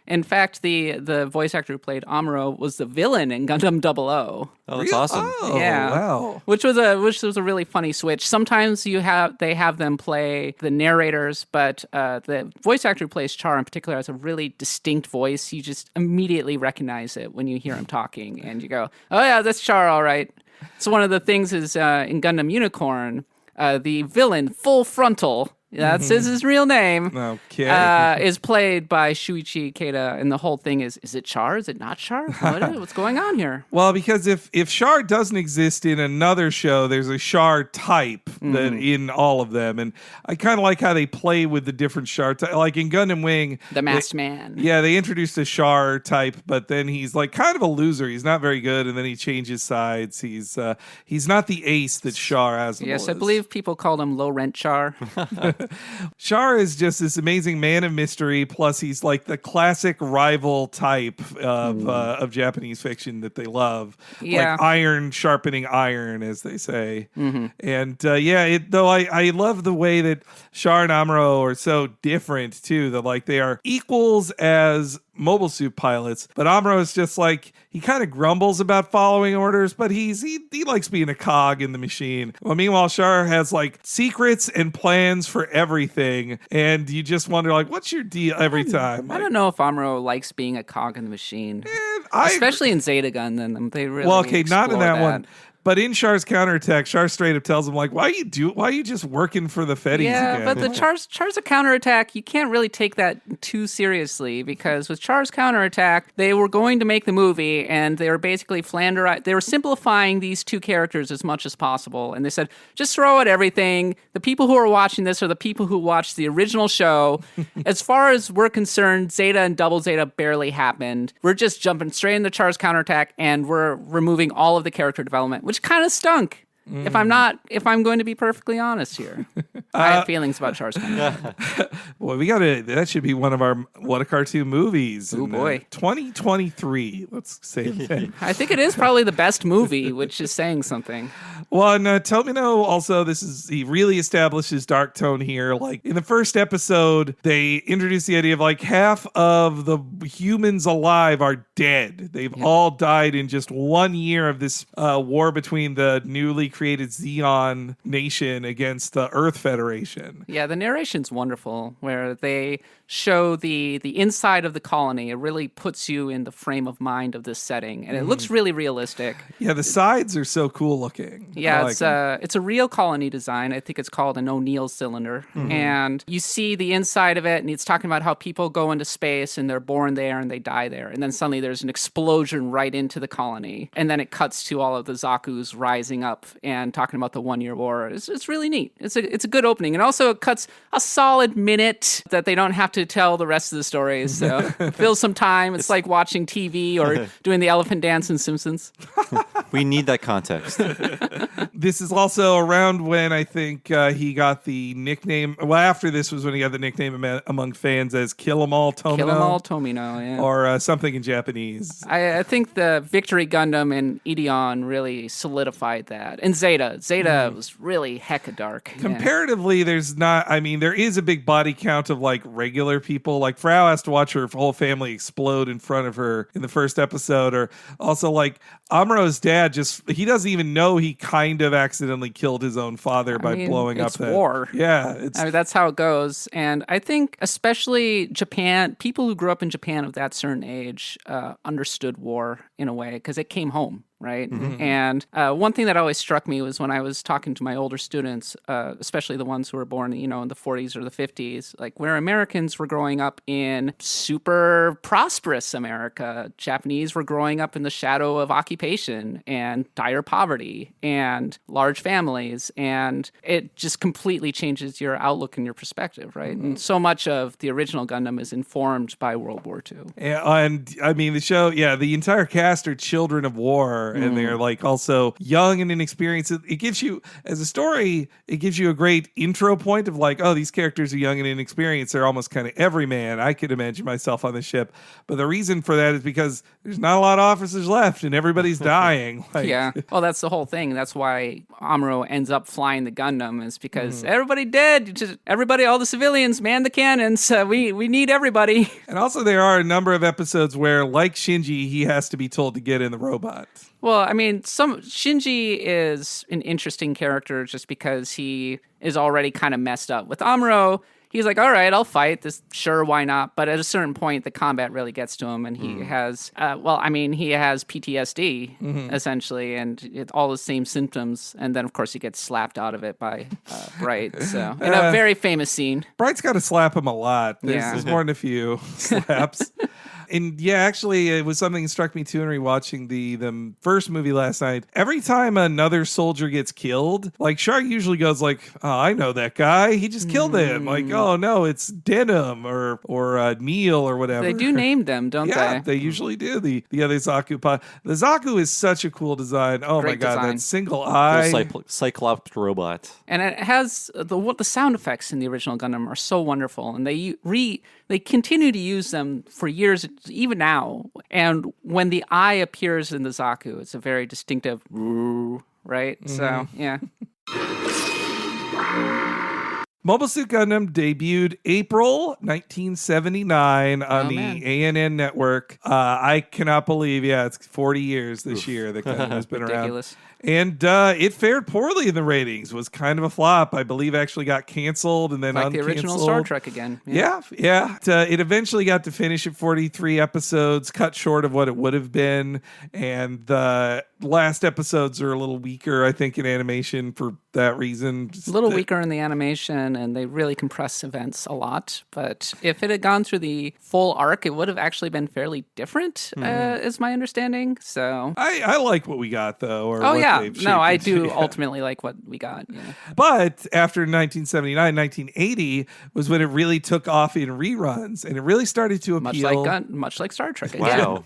In fact, the voice actor who played Amuro was the villain in Gundam 00. Oh, that's awesome. Oh, Yeah. wow. Which was a really funny switch. Sometimes they have them play the narrators, but the voice actor who plays Char in particular has a really distinct voice. You just immediately recognize it when you hear him talking, and you go, "Oh yeah, that's Char, all right." So one of the things is in Gundam Unicorn, the villain, Full Frontal. That's his real name. Okay. Is played by Shuichi Ikeda, and the whole thing is it Char? Is it not Char? What's going on here? Well, because if Char doesn't exist in another show, there's a Char type that in all of them, and I kind of like how they play with the different Char type. Like in Gundam Wing, The Masked Man. yeah, they introduced a Char type, but then he's like kind of a loser. He's not very good, and then he changes sides. He's not the ace that Char has. Yes, I believe people called him Low Rent Char. Char is just this amazing man of mystery. Plus, he's like the classic rival type of Japanese fiction that they love. Yeah. Like iron sharpening iron, as they say. And I love the way that Char and Amuro are so different too. That like they are equals as mobile suit pilots. But Amuro is just like, he kind of grumbles about following orders, but he likes being a cog in the machine. Well, meanwhile, Char has like secrets and plans for everything, and you just wonder like, what's your deal every time? I don't know if Amuro likes being a cog in the machine, I especially in Zeta Gundam. They really well, okay, not in explore that one. But in Char's counterattack, Char straight up tells him, like, why are you just working for the Feddies Yeah, again? but the Char's a counterattack. You can't really take that too seriously, because with Char's counterattack, they were going to make the movie, and they were basically they were simplifying these two characters as much as possible. And they said, just throw out everything. The people who are watching this are the people who watched the original show. As far as we're concerned, Zeta and Double Zeta barely happened. We're just jumping straight into Char's counterattack, and we're removing all of the character development, which kind of stunk. If I'm going to be perfectly honest here, I have feelings about Char's counterattack. Well, that should be one of our What a Cartoon movies. Oh boy, 2023. Let's say that. I think it is probably the best movie, which is saying something. Well, and Tomino also, he really establishes dark tone here. Like in the first episode, they introduce the idea of like half of the humans alive are dead. They've all died in just 1 year of this war between the newly created Zeon nation against the Earth Federation. Yeah, the narration's wonderful, where they show the inside of the colony. It really puts you in the frame of mind of this setting, and it looks really realistic. Yeah, the sides are so cool looking. Yeah, it's a real colony design. I think it's called an O'Neill cylinder. And you see the inside of it, and it's talking about how people go into space and they're born there and they die there. And then suddenly there's an explosion right into the colony. And then it cuts to all of the Zaku's rising up and talking about the 1 year war. It's really neat. It's a good opening. And also it cuts a solid minute that they don't have to tell the rest of the stories. So fills some time. It's like watching TV or doing the elephant dance in Simpsons. We need that context. This is also around when I think he got the nickname. Well, after this was when he got the nickname among fans as Kill 'em All Tomino. Kill 'em all Tomino, yeah. Or something in Japanese. I think the Victory Gundam and Ideon really solidified that. And Zeta was really hecka dark. Comparatively, there is a big body count of like regular people. Like Frau has to watch her whole family explode in front of her in the first episode. Or also like Amuro's dad he doesn't even know he kind of accidentally killed his own father by blowing up that war. Yeah. That's how it goes. And I think especially Japan, people who grew up in Japan of that certain age understood war in a way because it came home. Right. And one thing that always struck me was when I was talking to my older students, especially the ones who were born, in the 40s or the 50s, like where Americans were growing up in super prosperous America, Japanese were growing up in the shadow of occupation and dire poverty and large families. And it just completely changes your outlook and your perspective. Right. And so much of the original Gundam is informed by World War II. And I mean, the show, the entire cast are children of war. And they're like also young and inexperienced. It gives you, as a story, it gives you a great intro point of like, oh, these characters are young and inexperienced. They're almost kind of everyman. I could imagine myself on the ship. But the reason for that is because there's not a lot of officers left and everybody's dying. Yeah. Well, that's the whole thing. That's why Amuro ends up flying the Gundam, is because everybody dead. Just everybody, all the civilians, man the cannons. We need everybody. And also there are a number of episodes where, like Shinji, he has to be told to get in the robot. Well, I mean, Shinji is an interesting character just because he is already kind of messed up. With Amuro, he's like, all right, I'll fight this. Sure, why not? But at a certain point, the combat really gets to him, and he has, he has PTSD, essentially, and all the same symptoms. And then, of course, he gets slapped out of it by Bright. So, in a very famous scene. Bright's got to slap him a lot. There's more than a few slaps. And actually, it was something that struck me too in rewatching the first movie last night. Every time another soldier gets killed, like Shark usually goes like, "Oh, I know that guy. He just killed him." Like, "Oh no, it's Denim or Neil or whatever." They do name them, don't they? Yeah, they usually do. The other Zaku the Zaku is such a cool design. Oh Great my god, design. that single eye, Cyclops robot, and it has the sound effects in the original Gundam are so wonderful, and they continue to use them for years. Even now, and when the eye appears in the Zaku, it's a very distinctive, right? So, yeah. Mobile Suit Gundam debuted April 1979 on the man. ANN network. I cannot believe, it's 40 years this year that Gundam has been around. Ridiculous. And it fared poorly in the ratings, was kind of a flop. I believe actually got canceled and then Like the uncanceled. original Star Trek again. Yeah. It eventually got to finish at 43 episodes, cut short of what it would have been. And the last episodes are a little weaker, I think, in animation for that reason. A little weaker in the animation, and they really compress events a lot. But if it had gone through the full arc, it would have actually been fairly different, is my understanding. So I like what we got, though. Or Oh, what yeah. they've shaped No, I into. do Yeah. ultimately like what we got. Yeah. But after 1979, 1980 was when it really took off in reruns, and it really started to appeal. Much like Star Trek. Again. Wow.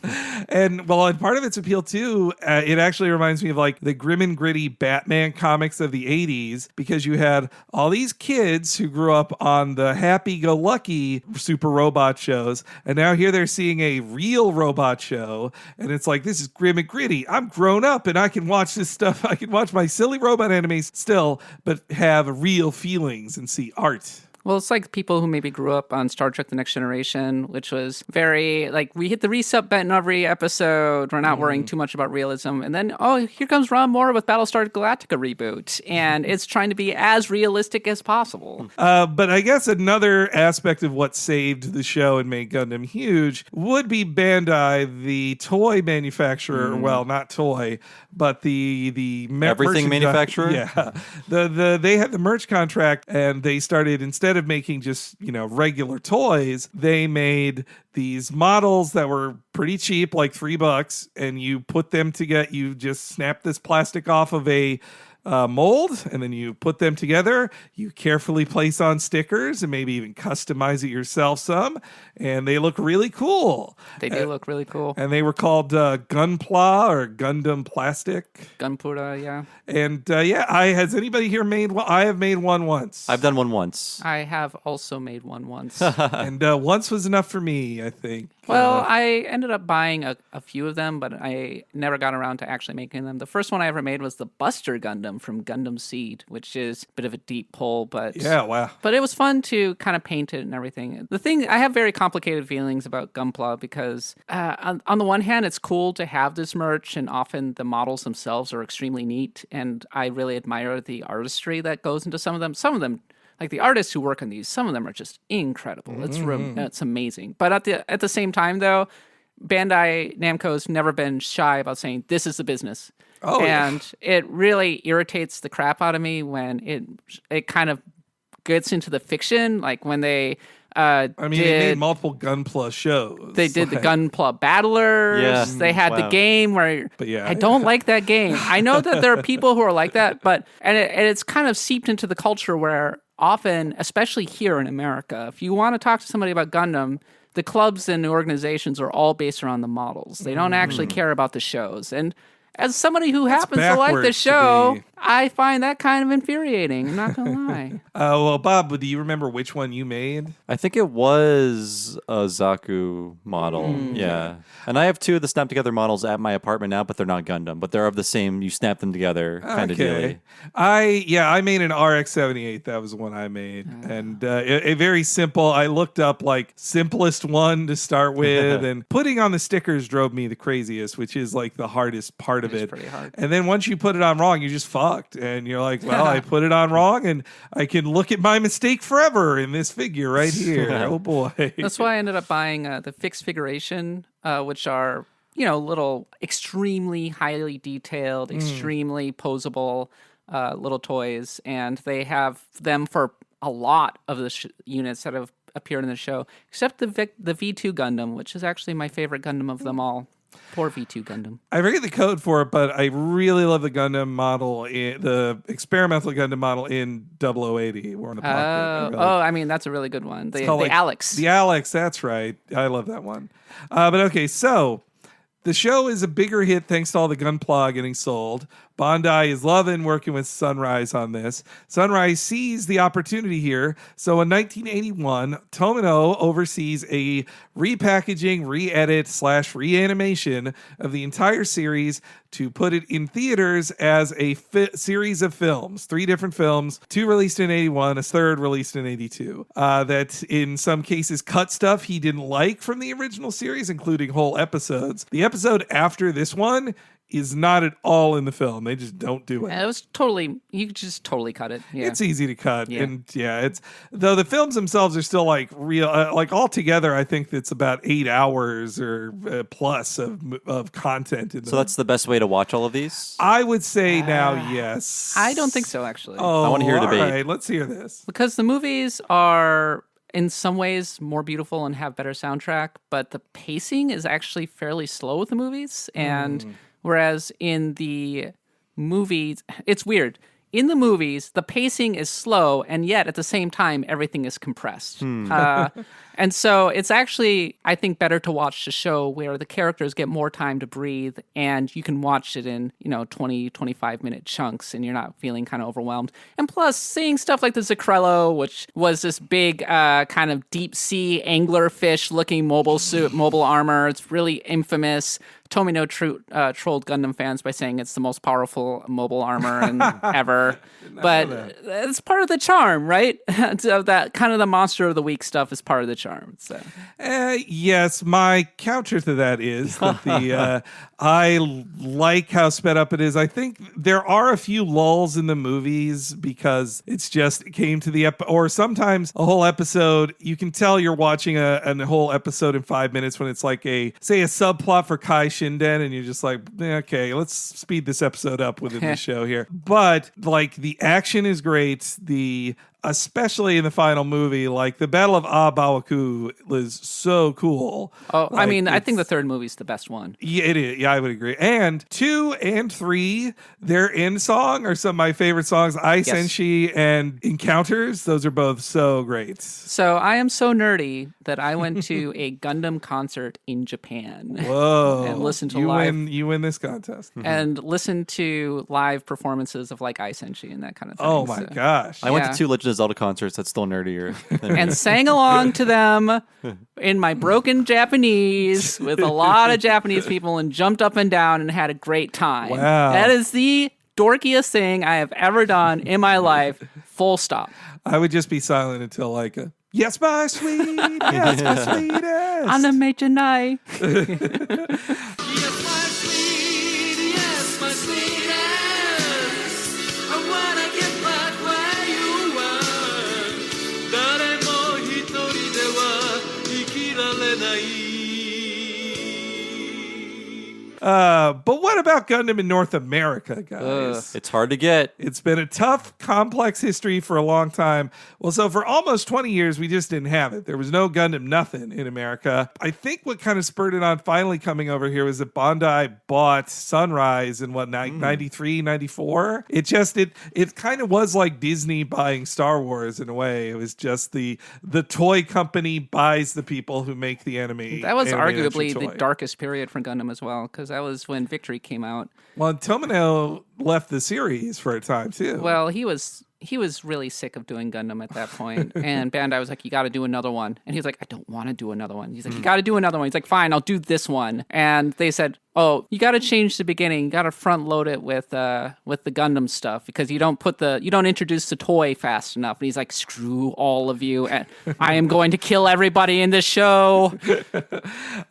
And part of its appeal too, it actually reminds me of like the grim and gritty Batman comics of the 80s, because you had all these kids who grew up on the happy-go-lucky super robot shows, and now here they're seeing a real robot show, and it's like, this is grim and gritty. I'm grown up and I can watch this stuff. I can watch my silly robot animes still, but have real feelings and see art. Well, it's like people who maybe grew up on Star Trek The Next Generation, which was very, like, we hit the reset button every episode. We're not worrying too much about realism. And then, here comes Ron Moore with Battlestar Galactica reboot. And it's trying to be as realistic as possible. But I guess another aspect of what saved the show and made Gundam huge would be Bandai, the toy manufacturer. Well, not toy, but the Everything manufacturer? Yeah, they had the merch contract, and they started, instead of making just regular toys, they made these models that were pretty cheap, like $3, and you put them together. You just snap this plastic off of a mold, and then you put them together. You carefully place on stickers and maybe even customize it yourself some, and they look really cool. They do look really cool. And they were called Gunpla or Gundam Plastic. Gunpla, yeah. And has anybody here made one? I have made one once. I've done one once. I have also made one once. And once was enough for me, I think. Well, I ended up buying a few of them, but I never got around to actually making them. The first one I ever made was the Buster Gundam from Gundam Seed, which is a bit of a deep pull, but Yeah, wow. But it was fun to kind of paint it and everything. The thing, I have very complicated feelings about Gunpla because on the one hand, it's cool to have this merch, and often the models themselves are extremely neat, and I really admire the artistry that goes into some of them. Some of them, like the artists who work on these, some of them are just incredible. It's amazing. But at the same time, though, Bandai Namco's never been shy about saying this is the business. And it really irritates the crap out of me when it kind of gets into the fiction, like when they they made multiple Gunpla shows. They did the Gunpla Battlers. Yeah. They had the game where I don't like that game. I know that there are people who are like that, but it's kind of seeped into the culture where often, especially here in America, if you want to talk to somebody about Gundam, the clubs and the organizations are all based around the models. They don't actually care about the shows. And as somebody who happens to like the backwards show, to be. I find that kind of infuriating. I'm not going to lie. Well, Bob, do you remember which one you made? I think it was a Zaku model. Yeah. And I have two of the snap together models at my apartment now, but they're not Gundam. But they're of the same, you snap them together kind of deal. I made an RX-78. That was the one I made. And a very simple, I looked up like simplest one to start with, and putting on the stickers drove me the craziest, which is like the hardest part of it. It's pretty hard. And then once you put it on wrong, you just fucked. And you're like, well, I put it on wrong, and I can look at my mistake forever in this figure right here. Oh boy. That's why I ended up buying the fixed figuration, which are, little extremely highly detailed, extremely posable little toys. And they have them for a lot of the units that have appeared in the show, except the V2 Gundam, which is actually my favorite Gundam of them all. Poor V2 Gundam. I forget the code for it, but I really love the Gundam model, the experimental Gundam model in 0080. War in the Pocket. That's a really good one. The called, Alex. The Alex, that's right. I love that one. But okay, so the show is a bigger hit thanks to all the Gunpla getting sold, Bandai is loving working with Sunrise on this. Sunrise sees the opportunity here. So in 1981, Tomino oversees a repackaging, re-edit / reanimation of the entire series to put it in theaters as a series of films. 3 different films, 2 released in 81, a third released in 82. That in some cases cut stuff he didn't like from the original series, including whole episodes. The episode after this one is not at all in the film. They just don't do it. It was totally, you could just totally cut it. Yeah. It's easy to cut. Yeah. And it's, though the films themselves are still like real, like altogether, I think it's about 8 hours or plus of content. So that's the best way to watch all of these? I would say now, yes. I don't think so, actually. Oh, I wanna hear a debate. All right, let's hear this. Because the movies are in some ways more beautiful and have better soundtrack, but the pacing is actually fairly slow with the movies. And whereas in the movies, it's weird. In the movies, the pacing is slow, and yet at the same time, everything is compressed. And so it's actually, I think, better to watch the show where the characters get more time to breathe, and you can watch it in, 20, 25-minute chunks, and you're not feeling kind of overwhelmed. And plus, seeing stuff like the Zacrello, which was this big kind of deep-sea anglerfish-looking mobile armor. It's really infamous. Tomino trolled Gundam fans by saying it's the most powerful mobile armor ever. But it's part of the charm, right? So that kind of the monster of the week stuff is part of the charm. So. Yes, my counter to that is that I like how sped up it is. I think there are a few lulls in the movies because it came to the or sometimes a whole episode. You can tell you're watching a whole episode in 5 minutes when it's like a subplot for Kai Shinden, and you're just like, okay, let's speed this episode up within the show here. But like the action is great. Especially in the final movie, like the Battle of Bawaku was so cool. Oh, I mean, I think the third movie's the best one. Yeah, it is. Yeah, I would agree. And 2 and 3, their end song are some of my favorite songs. Ai Senshi and Encounters. Those are both so great. So I am so nerdy that I went to a Gundam concert in Japan. Whoa. And listened to live. You win this contest. And listened to live performances of like Ai Senshi and that kind of thing. Oh my gosh. I went to 2 Legend of Zelda concerts. That's still nerdier. And sang along to them in my broken Japanese with a lot of Japanese people and jumped up and down and had a great time. Wow. That is the dorkiest thing I have ever done in my life. Full stop. I would just be silent until like yes, my sweet, yes, my sweetest. Anime Janai. Yes, my sweet, yes, my sweetest. I wanna get back where you were. 誰も一人では生きられない。 But what about Gundam in North America, guys? It's hard to get. It's been a tough, complex history for a long time. Well, so for almost 20 years, we just didn't have it. There was no Gundam nothing in America. I think what kind of spurred it on finally coming over here was that Bandai bought Sunrise in 93, 94? It kind of was like Disney buying Star Wars in a way. It was just the toy company buys the people who make the anime. That was animated arguably toy. the darkest period for Gundam as well, because that was when Victory came out. Well, Tomino left the series for a time too. Well, he was really sick of doing Gundam at that point. And Bandai was like, you got to do another one. And he was like, I don't want to do another one. He's like, you got to do another one. He's like, fine, I'll do this one. And they said, oh, you got to change the beginning. You got to front load it with the Gundam stuff because you don't introduce the toy fast enough. And he's like, screw all of you. And I am going to kill everybody in this show.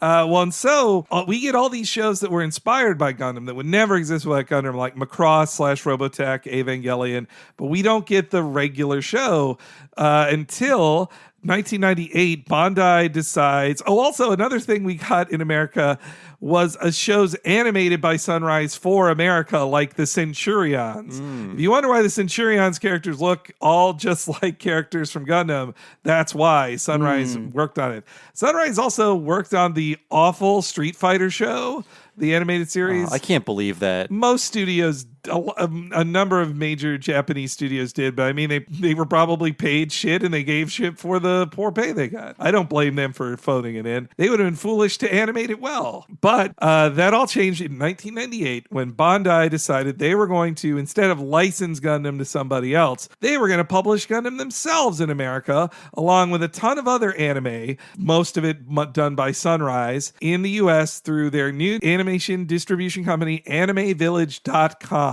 And so we get all these shows that were inspired by Gundam that would never exist without Gundam, like Macross / Robotech, Evangelion, but we don't get the regular show until 1998. Bandai decides. Oh, also another thing we got in America was a shows animated by Sunrise for America, like the Centurions. If you wonder why the Centurions characters look all just like characters from Gundam, that's why Sunrise worked on it. Sunrise also worked on the awful Street Fighter show the animated series? I can't believe that. Most studios, a number of major Japanese studios did, but I mean, they were probably paid shit and they gave shit for the poor pay they got. I don't blame them for phoning it in. They would have been foolish to animate it well. But that all changed in 1998 when Bandai decided they were going to, instead of license Gundam to somebody else, they were going to publish Gundam themselves in America, along with a ton of other anime, most of it done by Sunrise, in the US through their new animation distribution company, AnimeVillage.com.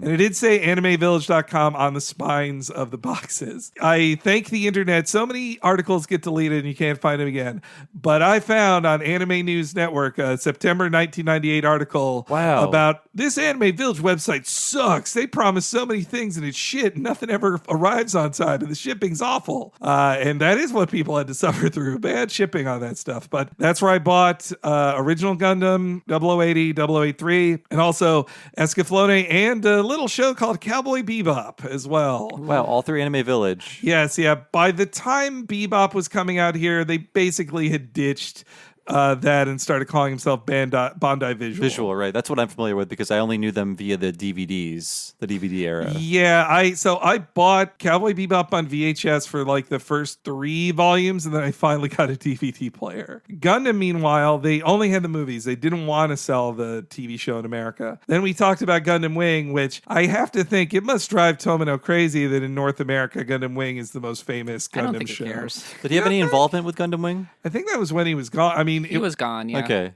And it did say AnimeVillage.com on the spines of the boxes. I thank the internet. So many articles get deleted and you can't find them again. But I found on Anime News Network a September 1998 article about this Anime Village website sucks. They promise so many things and it's shit. Nothing ever arrives on time and the shipping's awful. And that is what people had to suffer through. Bad shipping on that stuff. But that's where I bought original Gundam, 0080, 0083, and also Escaflowne and a little show called Cowboy Bebop as well. Wow, all through Anime Village. Yes, yeah. By the time Bebop was coming out here, they basically had ditched that and started calling himself Bandai Visual. Right. That's what I'm familiar with because I only knew them via the DVDs, the DVD era. Yeah, I bought Cowboy Bebop on VHS for like the first 3 volumes, and then I finally got a DVD player. Gundam, meanwhile, they only had the movies. They didn't want to sell the TV show in America. Then we talked about Gundam Wing, which I have to think it must drive Tomino crazy that in North America, Gundam Wing is the most famous Gundam show. I don't think he cares. Did he have any involvement with Gundam Wing? I think that was when he was gone. I mean, He was gone, yeah. Okay.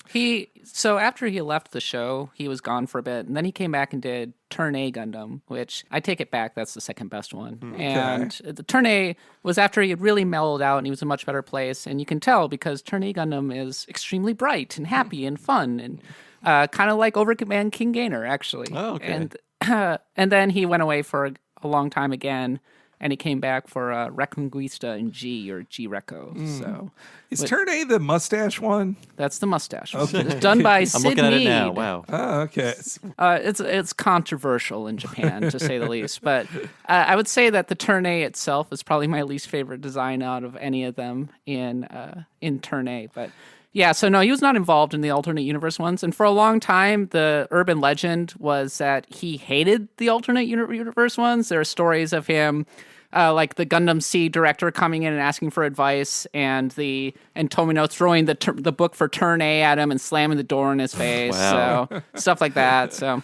So after he left the show, he was gone for a bit, and then he came back and did Turn A Gundam, which I take it back, that's the second best one. Okay. And the Turn A was after he had really mellowed out and he was in a much better place, and you can tell because Turn A Gundam is extremely bright and happy and fun, and kind of like Overcommand King Gainer, actually. Oh, okay. And then he went away for a long time again, and he came back for Reconquista in G, or G Reco. So is Turn A the mustache one? that's the mustache. Okay. It's done by Sid I'm looking at it Mead. now. Wow. Oh, okay. It's controversial in Japan, to say the least. But I would say that the Turn A itself is probably my least favorite design out of any of them in Turn A. But yeah, so no, he was not involved in the alternate universe ones. And for a long time, the urban legend was that he hated the alternate universe ones. There are stories of him, like the Gundam Seed director coming in and asking for advice, and Tomino throwing the book for Turn A at him and slamming the door in his face. Wow. So stuff like that. So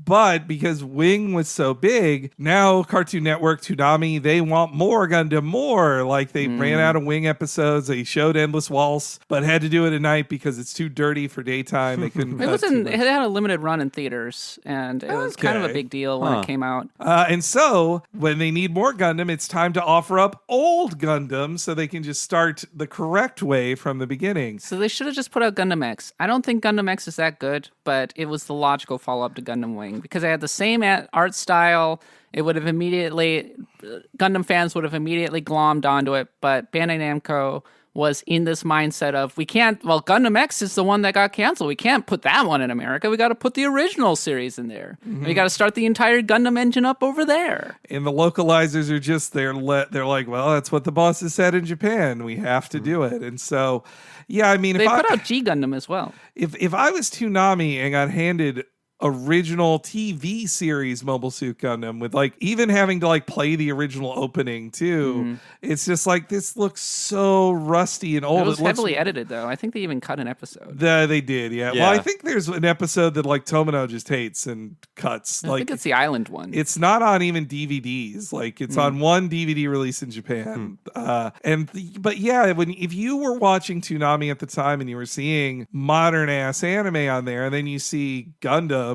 But because Wing was so big, now Cartoon Network, Toonami, they want more Gundam, more. Like they ran out of Wing episodes. They showed Endless Waltz, but had to do it at night because it's too dirty for daytime. They couldn't. it had a limited run in theaters, and it was kind of a big deal when it came out. And so when they need more Gundam, it's time to offer up old Gundam so they can just start the correct way from the beginning. So they should have just put out Gundam X. I don't think Gundam X is that good, but it was the logical follow-up to Gundam Wing because they had the same art style. It would have Gundam fans would have immediately glommed onto it, but Bandai Namco was in this mindset of Gundam X is the one that got canceled. We can't put that one in America. We got to put the original series in there. We got to start the entire Gundam engine up over there. And the localizers are just they're like, well, that's what the bosses said in Japan. We have to do it. And so, yeah, I mean, they put out G Gundam as well. If I was Toonami and got handed original TV series Mobile Suit Gundam with like even having to like play the original opening too, it's just like this looks so rusty and old. It was heavily edited though. I think they even cut an episode. They did, yeah. Well, I think there's an episode that like Tomino just hates and cuts. I think it's the Island one. It's not on even DVDs. Like it's on one DVD release in Japan. But yeah, if you were watching Toonami at the time and you were seeing modern ass anime on there, and then you see Gundam,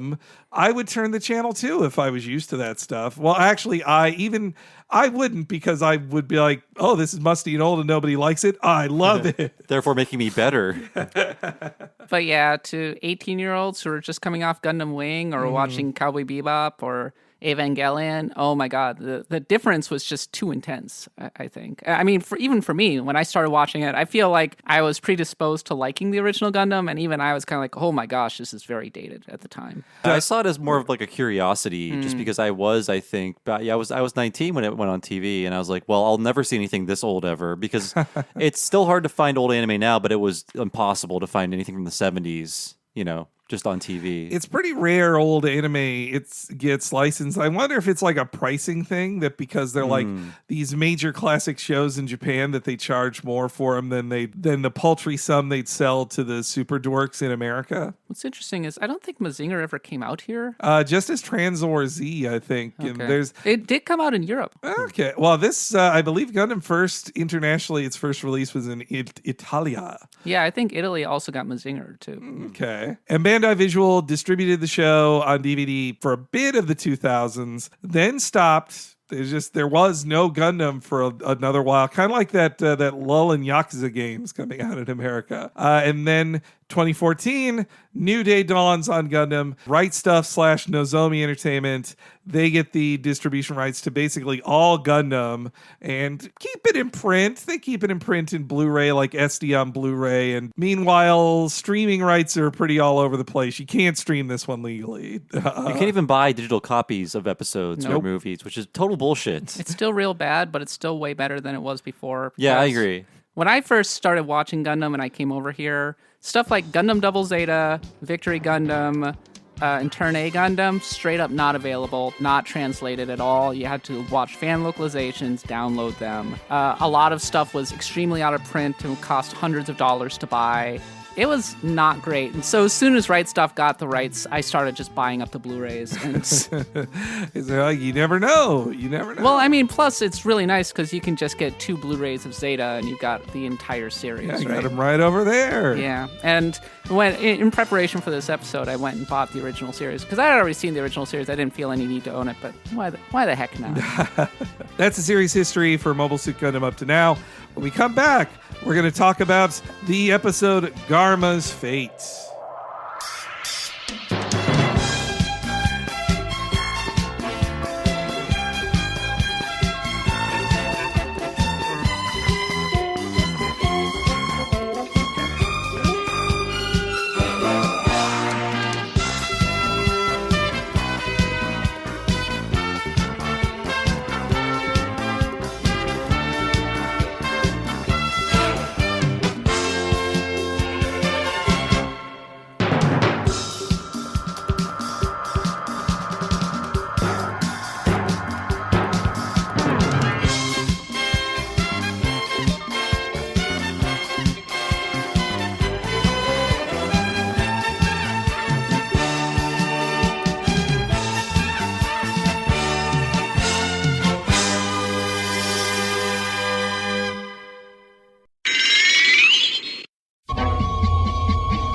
I would turn the channel too if I was used to that stuff. Well, actually, I wouldn't, because I would be like, oh, this is musty and old and nobody likes it. I love it. Therefore making me better. But yeah, to 18-year-olds who are just coming off Gundam Wing or watching Cowboy Bebop or Evangelion, oh my God, the difference was just too intense, I think. I mean, even for me, when I started watching it, I feel like I was predisposed to liking the original Gundam, and even I was kind of like, oh my gosh, this is very dated at the time. I saw it as more of like a curiosity, just because I was 19 when it went on TV, and I was like, well, I'll never see anything this old ever, because it's still hard to find old anime now, but it was impossible to find anything from the 70s. just on TV. It's pretty rare old anime gets licensed. I wonder if it's like a pricing thing, that because they're like these major classic shows in Japan that they charge more for them than the paltry sum they'd sell to the super dorks in America. What's interesting is I don't think Mazinger ever came out here. Just as Transor Z, I think. Okay. And it did come out in Europe. Okay. Well, this, I believe Gundam first, internationally, its first release was in Italia. Yeah, I think Italy also got Mazinger, too. Okay. And Bandai Visual distributed the show on DVD for a bit of the 2000s, then stopped. There was no Gundam for another while, kind of like that lull in Yakuza games coming out in America. And then 2014, New Day dawns on Gundam. Right Stuff / Nozomi Entertainment. They get the distribution rights to basically all Gundam and keep it in print. They keep it in print in Blu-ray, like SD on Blu-ray. And meanwhile, streaming rights are pretty all over the place. You can't stream this one legally. You can't even buy digital copies of episodes or Nope. movies, which is total bullshit. It's still real bad, but it's still way better than it was before. Yeah, I because agree. When I first started watching Gundam and I came over here, stuff like Gundam Double Zeta, Victory Gundam, and Turn A Gundam, straight up not available, not translated at all. You had to watch fan localizations, download them. A lot of stuff was extremely out of print and cost hundreds of dollars to buy. It was not great. And so as soon as Right Stuff got the rights, I started just buying up the Blu-rays. And It's like, you never know. You never know. well, I mean, plus it's really nice because you can just get 2 Blu-rays of Zeta and you've got the entire series, I right? got them right over there. Yeah, and when in preparation for this episode, I went and bought the original series because I had already seen the original series. I didn't feel any need to own it, but why the heck not? That's the series history for Mobile Suit Gundam up to now. When we come back, we're going to talk about the episode Garma's Fate.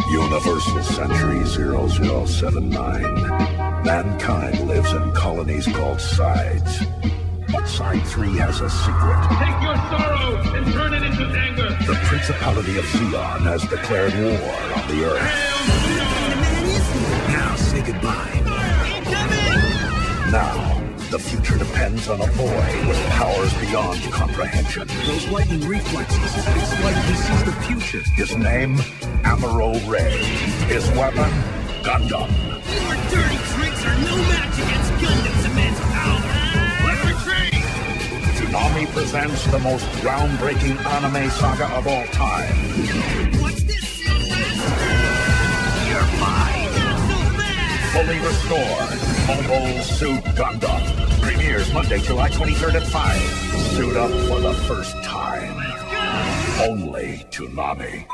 Universal Century 0079. Mankind lives in colonies called sides. But Side 3 has a secret. Take your sorrow and turn it into anger. The Principality of Zeon has declared war on the Earth. Now say goodbye. Now, the future depends on a boy with powers beyond comprehension. Those lightning reflexes. It's like he sees the future. His name, Amuro Ray. His weapon, Gundam. Your dirty tricks are no match against Gundam's immense power. Let's retreat! Toonami presents the most groundbreaking anime saga of all time. What's this? You're mine. Not so fast! Fully restored. Mobile Suit Gundam. Premieres Monday, July 23rd at 5. Suit up for the first time. Only Toonami.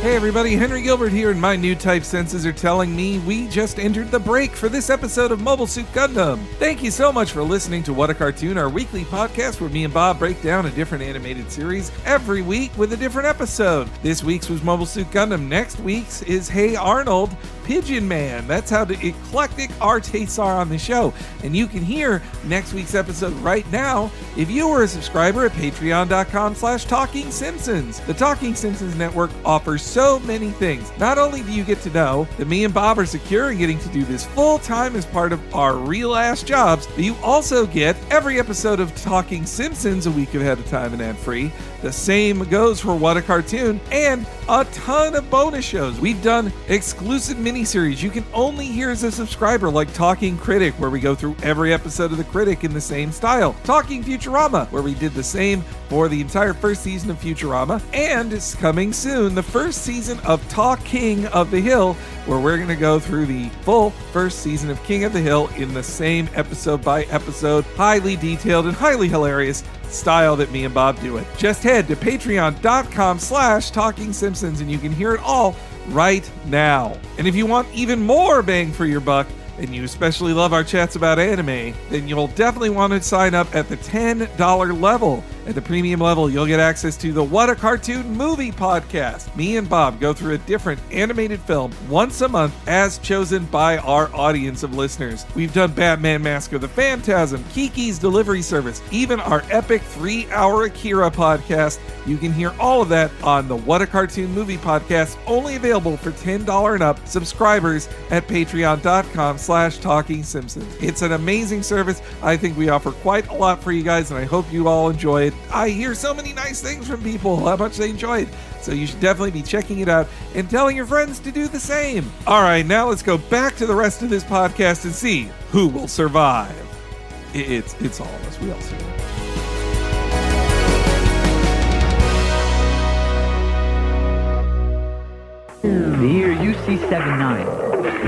Hey everybody, Henry Gilbert here, and my new type senses are telling me we just entered the break for this episode of Mobile Suit Gundam. Thank you so much for listening to What a Cartoon, our weekly podcast where me and Bob break down a different animated series every week with a different episode. This week's was Mobile Suit Gundam. Next week's is Hey Arnold, Pigeon Man. That's how the eclectic our tastes are on the show. And you can hear next week's episode right now if you were a subscriber at patreon.com/Talking Simpsons. The Talking Simpsons Network offers so many things. Not only do you get to know that me and Bob are secure and getting to do this full time as part of our real ass jobs, but you also get every episode of Talking Simpsons a week ahead of time and ad free. The same goes for What a Cartoon and a ton of bonus shows. We've done exclusive miniseries you can only hear as a subscriber, like Talking Critic, where we go through every episode of The Critic in the same style. Talking Future Futurama, where we did the same for the entire first season of Futurama. And it's coming soon, the first season of Talk King of the Hill, where we're going to go through the full first season of King of the Hill in the same episode by episode, highly detailed and highly hilarious style that me and Bob do it. Just head to patreon.com/Talking Simpsons and you can hear it all right now. And if you want even more bang for your buck, and you especially love our chats about anime, then you'll definitely want to sign up at the $10 level. At the premium level, you'll get access to the What a Cartoon Movie podcast. Me and Bob go through a different animated film once a month as chosen by our audience of listeners. We've done Batman Mask of the Phantasm, Kiki's Delivery Service, even our epic 3-hour Akira podcast. You can hear all of that on the What a Cartoon Movie podcast, only available for $10 and up subscribers at patreon.com/Talking Simpsons. It's an amazing service. I think we offer quite a lot for you guys, and I hope you all enjoy it. I hear so many nice things from people, how much they enjoy it. So you should definitely be checking it out and telling your friends to do the same. All right, now let's go back to the rest of this podcast and see who will survive. It's all of us. We all survive. The year UC-79.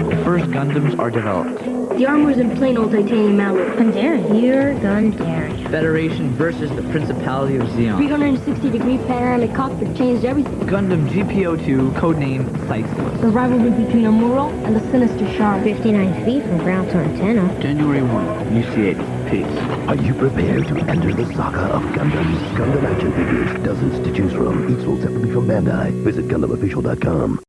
The first Gundams are developed. The armor is in plain old titanium alloy. Gundam. Here, Gundam. Federation versus the Principality of Zeon. 360-degree panoramic cockpit changed everything. Gundam GPO2, codenamed Siceless. The rivalry between Amuro and the sinister Shard. 59 feet from ground to antenna. January 1, UC-80. Peace. Are you prepared to enter the saga of Gundam? Gundam action figures, dozens to choose from, each sold separately from Bandai. Visit GundamOfficial.com.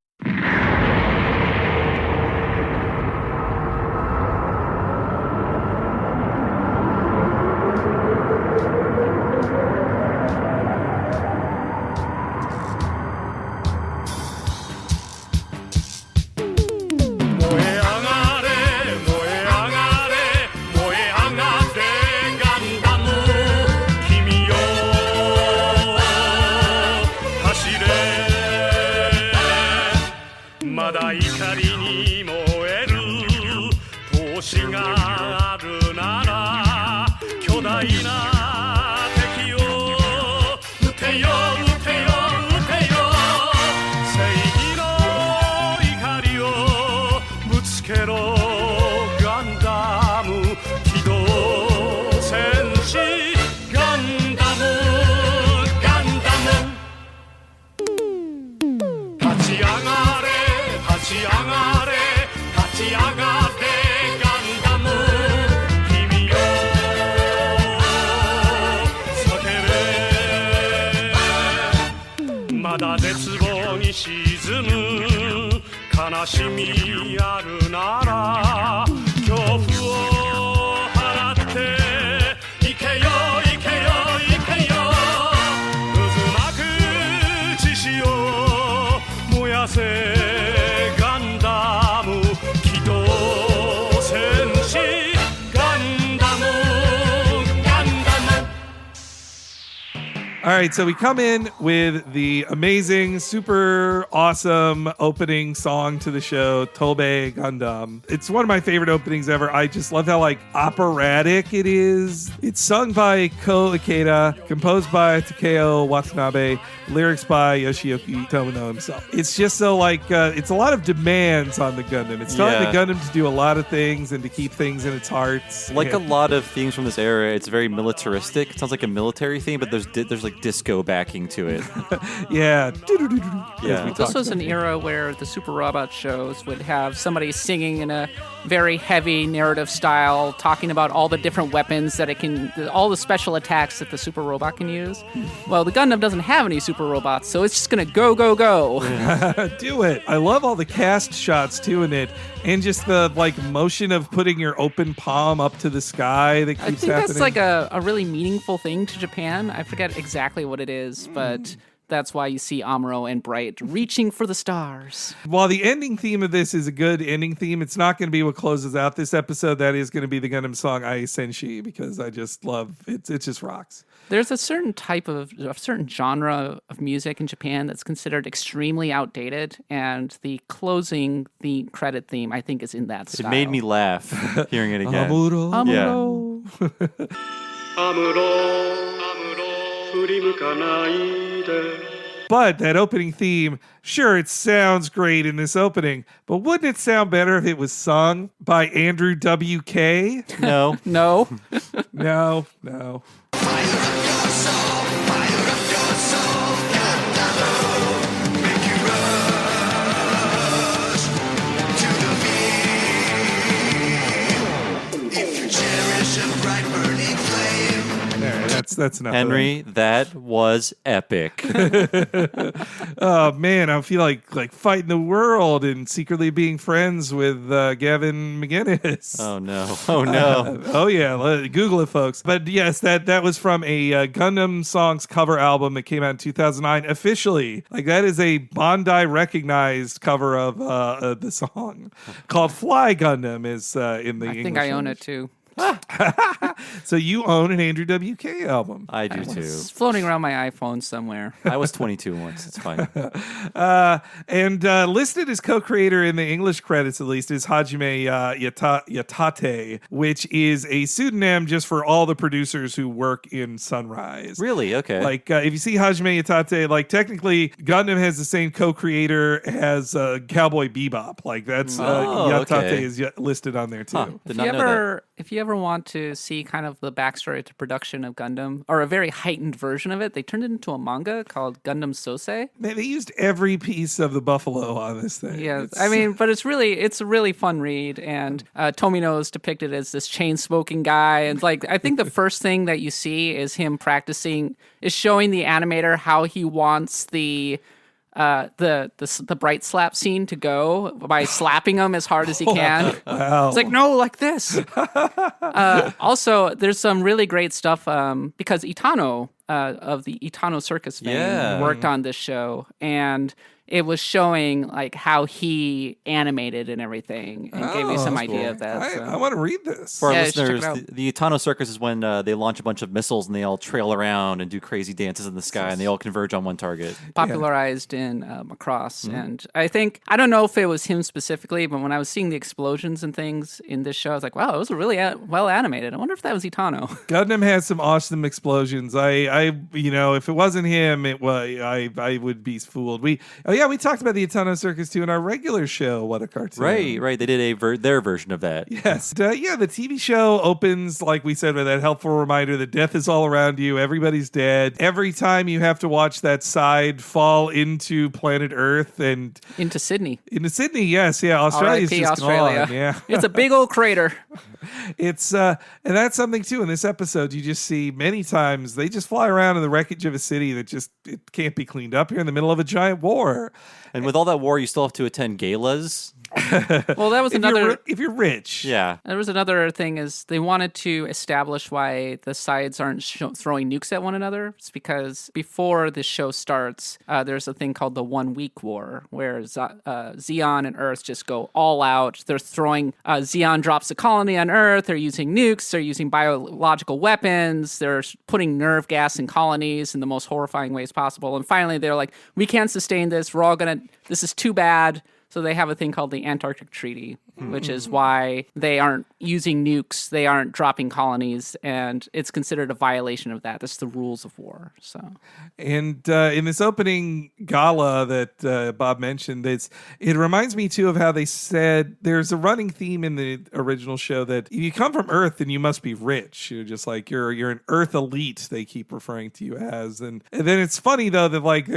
All right, so we come in with the amazing, super awesome opening song to the show, Tobe Gundam. It's one of my favorite openings ever. I just love how operatic it is. It's sung by Ko Ikeda, composed by Takeo Watanabe, lyrics by Yoshiyuki Tomino himself. It's just so it's a lot of demands on the Gundam. It's telling the Gundam to do a lot of things and to keep things in its hearts. Like a lot of themes from this era, it's very militaristic. It sounds like a military theme, but there's disco backing to it. Yeah. This was an era where the Super Robot shows would have somebody singing in a very heavy narrative style, talking about all the different weapons that it can, all the special attacks that the Super Robot can use. Well, the Gundam doesn't have any Super Robots, so it's just gonna go, go, go. Do it. I love all the cast shots too in it, and just the motion of putting your open palm up to the sky that keeps happening. I think that's a really meaningful thing to Japan. I forget exactly what it is, but that's why you see Amuro and Bright reaching for the stars. While the ending theme of this is a good ending theme, it's not going to be what closes out this episode. That is going to be the Gundam song Ai Senshi, because I just love it. It just rocks. There's a certain certain genre of music in Japan that's considered extremely outdated, and the closing, the credit theme, I think, is in that style. It made me laugh hearing it again. Amuro. Amuro. Yeah. But that opening theme, sure, it sounds great in this opening, but wouldn't it sound better if it was sung by Andrew W.K.? No. No. No. That's enough. Henry, that was epic. Oh man, I feel like fighting the world and secretly being friends with Gavin McGinnis. Oh no. Oh no. Oh yeah, Google it, folks. But yes, that was from a Gundam songs cover album that came out in 2009 officially. Like that is a Bandai recognized cover of the song called Fly Gundam is in the English. I think I own it too. So you own an Andrew WK album. I do too. It's floating around my iPhone somewhere. I was 22 once. It's fine. And listed as co-creator in the English credits, at least, is Hajime Yatate, which is a pseudonym just for all the producers who work in Sunrise. Really? Okay. Like, if you see Hajime Yatate, like, technically, Gundam has the same co-creator as Cowboy Bebop. Like, that's Yatate is listed on there, too. Huh. If you ever want to see kind of the backstory to production of Gundam, or a very heightened version of it, they turned it into a manga called Gundam Sosei. Man, they used every piece of the buffalo on this thing. Yeah, but it's a really fun read, and Tomino is depicted as this chain-smoking guy, and like I think the first thing that you see is him showing the animator how he wants the bright slap scene to go by slapping him as hard as he can. Wow. It's like, no, like this. Also, there's some really great stuff because Itano of the Itano Circus fame worked on this show, and it was showing like how he animated and everything, and gave you some idea of that. I want to read this. For our listeners, the Itano Circus is when they launch a bunch of missiles and they all trail around and do crazy dances in the sky, and they all converge on one target. Popularized in Macross, and I don't know if it was him specifically, but when I was seeing the explosions and things in this show, I was like, wow, it was really well animated. I wonder if that was Itano. Gundam has some awesome explosions. If it wasn't him, I would be fooled. We talked about the Itano Circus too in our regular show. What a Cartoon! Right. They did their version of that. Yes, the TV show opens like we said with that helpful reminder that death is all around you. Everybody's dead. Every time you have to watch that side fall into planet Earth and into Sydney. Yes, yeah. Australia's just Australia. gone. Yeah, it's a big old crater. It's and that's something too. In this episode, you just see many times they just fly around in the wreckage of a city that it can't be cleaned up here in the middle of a giant war. And with all that war, you still have to attend galas. Well, that was if you're rich. Yeah. There was another thing is they wanted to establish why the sides aren't throwing nukes at one another. It's because before the show starts, there's a thing called the 1 week war where Zeon and Earth just go all out. They're throwing, Zeon drops a colony on Earth. They're using nukes. They're using biological weapons. They're putting nerve gas in colonies in the most horrifying ways possible. And finally, they're like, we can't sustain this. This is too bad. So they have a thing called the Antarctic Treaty, which is why they aren't using nukes, they aren't dropping colonies, and it's considered a violation of that. That's the rules of war. So, and in this opening gala that Bob mentioned, it reminds me too of how they said there's a running theme in the original show that if you come from Earth, then you must be rich. You're just like you're an Earth elite. They keep referring to you as, and then it's funny though that like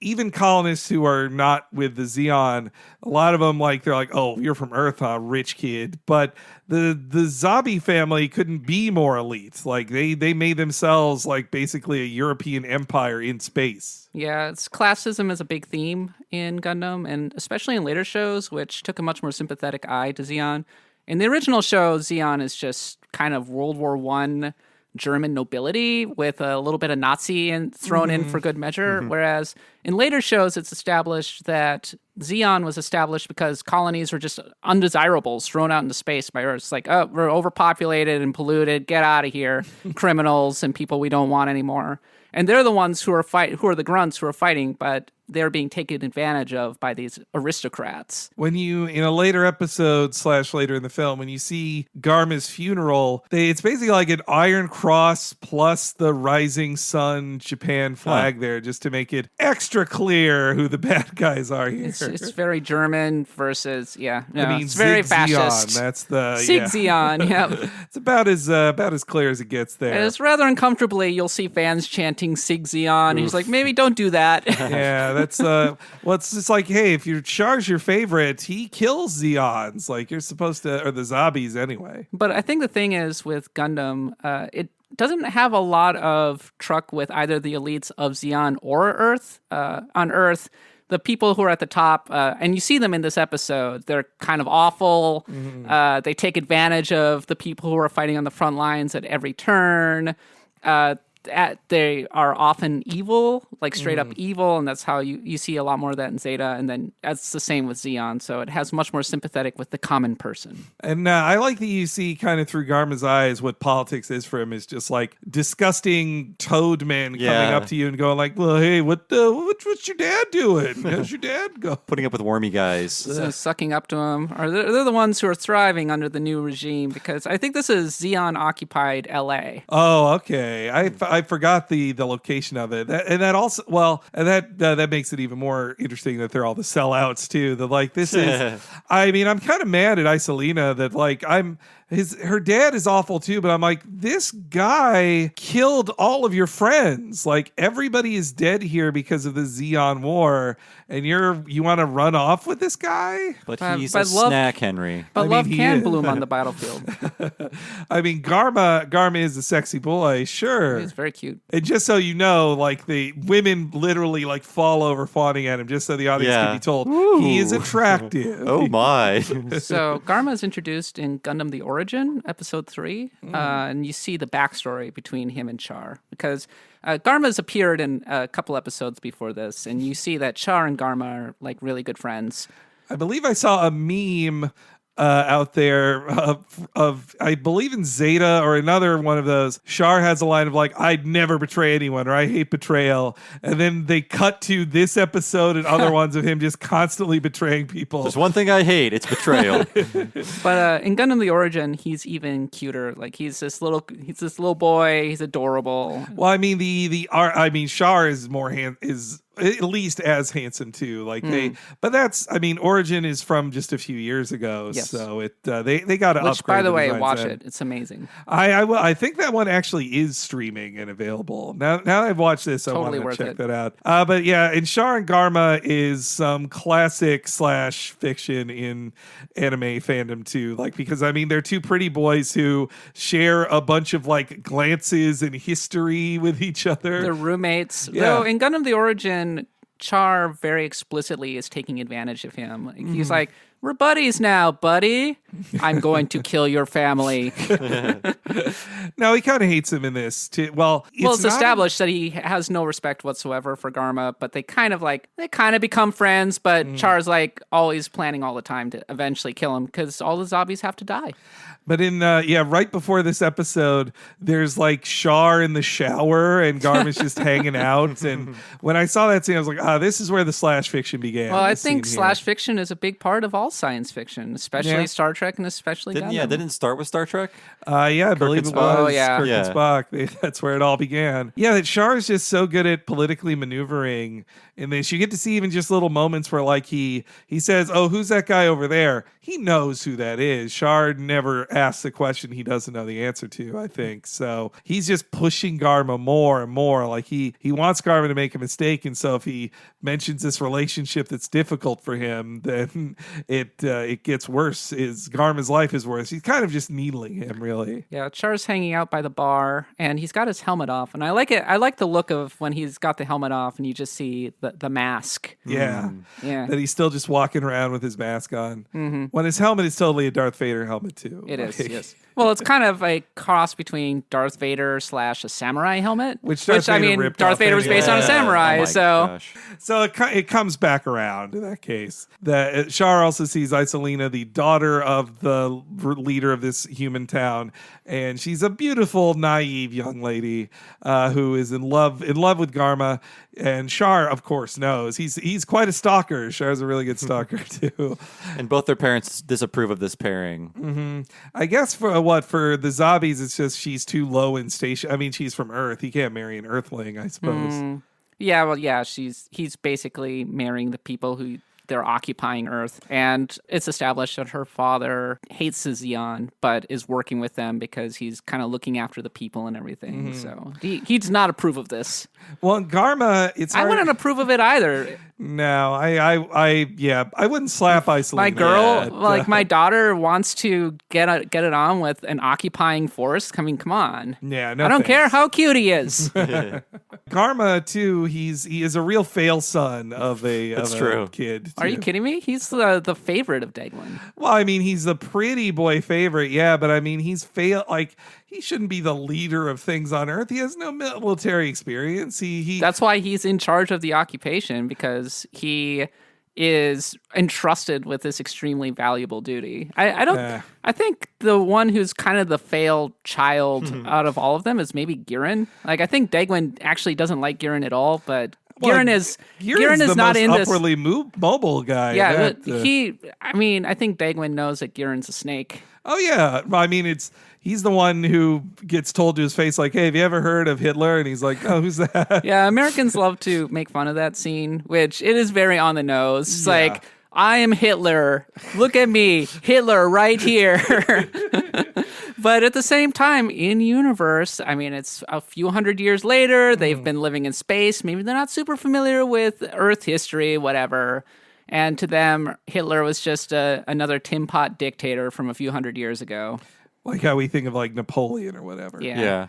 even colonists who are not with the Zeon, a lot of them they're like, oh, you're from Earth, huh, rich kid. But the Zabi family couldn't be more elite. Like they made themselves like basically a European empire in space. Yeah, classism is a big theme in Gundam, and especially in later shows, which took a much more sympathetic eye to Zeon. In the original show, Zeon is just kind of World War I German nobility with a little bit of Nazi thrown in for good measure, whereas In later shows, it's established that Zeon was established because colonies were just undesirables thrown out into space by Earth. It's like, oh, we're overpopulated and polluted. Get out of here, criminals and people we don't want anymore. And they're the ones who are the grunts who are fighting, but they're being taken advantage of by these aristocrats. When you, in a later episode / later in the film, when you see Garma's funeral, it's basically like an Iron Cross plus the Rising Sun Japan flag there, just to make it extra clear who the bad guys are here. It's very German versus, it's Zig very Zeon, fascist. that's the Sig Zeon, yeah. It's about as clear as it gets there. And it's rather uncomfortably, you'll see fans chanting Sig Zeon, and he's like, maybe don't do that. Yeah, that's it's just like, hey, if Char's your favorite, he kills Zeons. Like, you're supposed to, or the zombies anyway. But I think the thing is with Gundam, it doesn't have a lot of truck with either the elites of Zeon or Earth. On Earth, the people who are at the top, and you see them in this episode, they're kind of awful. Mm-hmm. They take advantage of the people who are fighting on the front lines at every turn. They are often evil, like straight up evil, and that's how you see a lot more of that in Zeta, and then that's the same with Zeon, so it has much more sympathetic with the common person. And I like that you see kind of through Garma's eyes what politics is for him, is just like disgusting toad men coming up to you and going like, well, hey, what's your dad doing? How's your dad go? Putting up with wormy guys. So sucking up to him. Or they're the ones who are thriving under the new regime, because I think this is Zeon-occupied L.A. Oh, okay. I forgot the location of it, that makes it even more interesting that they're all the sellouts too. That like this is, I mean, I'm kind of mad at Isolina that like her dad is awful too, but I'm like, this guy killed all of your friends. Like, everybody is dead here because of the Zeon War, and you want to run off with this guy? But he's a snack, Henry. But love can bloom on the battlefield. I mean, Garma is a sexy boy, sure. He's very cute. And just so you know, like, the women literally like fall over fawning at him, just so the audience can be told he is attractive. Oh my. So Garma is introduced in Gundam the Origin, episode 3, and you see the backstory between him and Char, because Garma's appeared in a couple episodes before this, and you see that Char and Garma are like really good friends. I believe I saw a meme out there of I believe in Zeta or another one of those. Char has a line of like, I'd never betray anyone, or I hate betrayal. And then they cut to this episode and other ones of him just constantly betraying people. There's one thing I hate, it's betrayal. But in Gundam the Origin, he's even cuter. Like, he's this little boy, he's adorable. Well, I mean, Char is is at least as handsome too. Like but that's, I mean, Origin is from just a few years ago, so they got to upgrade. Which, by the way, watch it. It's amazing. I think that one actually is streaming and available. Now that I've watched this, totally I want to check it. that out. But yeah, and Char and Garma is some classic / fiction in anime fandom too. Like, because I mean, they're two pretty boys who share a bunch of like glances and history with each other. They're roommates. Yeah. Though in Gundam the Origin, Char very explicitly is taking advantage of him. Like, he's like, we're buddies now, buddy. I'm going to kill your family. No, he kind of hates him in this too. Well, it's established that he has no respect whatsoever for Garma, but they kind of become friends, but Char's like always planning all the time to eventually kill him, because all the zombies have to die. But in right before this episode, there's like Char in the shower and Garma's just hanging out. And when I saw that scene, I was like, this is where the / fiction began. Well, I think / fiction is a big part of all science fiction, especially Star Trek and especially Gundam. Didn't it start with Star Trek? I believe it was. Oh, yeah. Kirk and Spock. That's where it all began. Yeah, that Char is just so good at politically maneuvering in this. You get to see even just little moments where like he says, oh, who's that guy over there? He knows who that is. Char never asks a question he doesn't know the answer to, I think. So he's just pushing Garma more and more. Like he wants Garma to make a mistake, and so if he mentions this relationship that's difficult for him, then it gets worse. Garma's life is worse. He's kind of just needling him, really. Yeah, Char's hanging out by the bar, and he's got his helmet off, and I like it. I like the look of when he's got the helmet off, and you just see the mask. Yeah, yeah. That he's still just walking around with his mask on. Mm-hmm. When his helmet is totally a Darth Vader helmet too. It is, yes. Well, it's kind of a cross between Darth Vader / a samurai helmet, Which Darth Vader ripped Darth off Vader was based on a anyway. samurai, Oh my so gosh. So it comes back around in that case. That Char also sees Isolina, the daughter of the leader of this human town, and she's a beautiful, naive young lady who is in love with Garma. And Char, of course, knows he's quite a stalker. Char's a really good stalker too. And both their parents disapprove of this pairing. I guess for the zombies, it's just she's too low in station. I mean, she's from Earth. He can't marry an Earthling, I suppose. yeah, well, yeah, he's basically marrying the people who they're occupying Earth, and it's established that her father hates the Xeon, but is working with them because he's kind of looking after the people and everything. So he does not approve of this. Well, in Garma, it's I hard. wouldn't approve of it either. No, I wouldn't slap Isolina. My girl, yet. like my daughter, wants to get it on with an occupying force. I mean, come on. Yeah, no I don't thanks. care how cute he is. Garma too. He is a real fail son of a true. kid. Are you too. kidding me? He's the favorite of Degwin. Well, I mean, he's the pretty boy favorite, yeah, but I mean, he's like he shouldn't be the leader of things on Earth. He has no military experience. That's why he's in charge of the occupation, because he is entrusted with this extremely valuable duty. I think the one who's kind of the failed child out of all of them is maybe Girin. Like, I think Degwin actually doesn't like Girin at all, but Girin is the not most in this. upwardly mobile guy. Yeah, that, I think Degwin knows that Girin's a snake. Oh yeah, I mean he's the one who gets told to his face like, "Hey, have you ever heard of Hitler?" And he's like, "Oh, who's that?" Yeah, Americans love to make fun of that scene, which it is very on the nose. It's like, I am Hitler. Look at me, Hitler right here. But at the same time, in universe, I mean, it's a few hundred years later. They've been living in space. Maybe they're not super familiar with Earth history, whatever. And to them, Hitler was just another tin pot dictator from a few hundred years ago. Like how we think of like Napoleon or whatever. Yeah.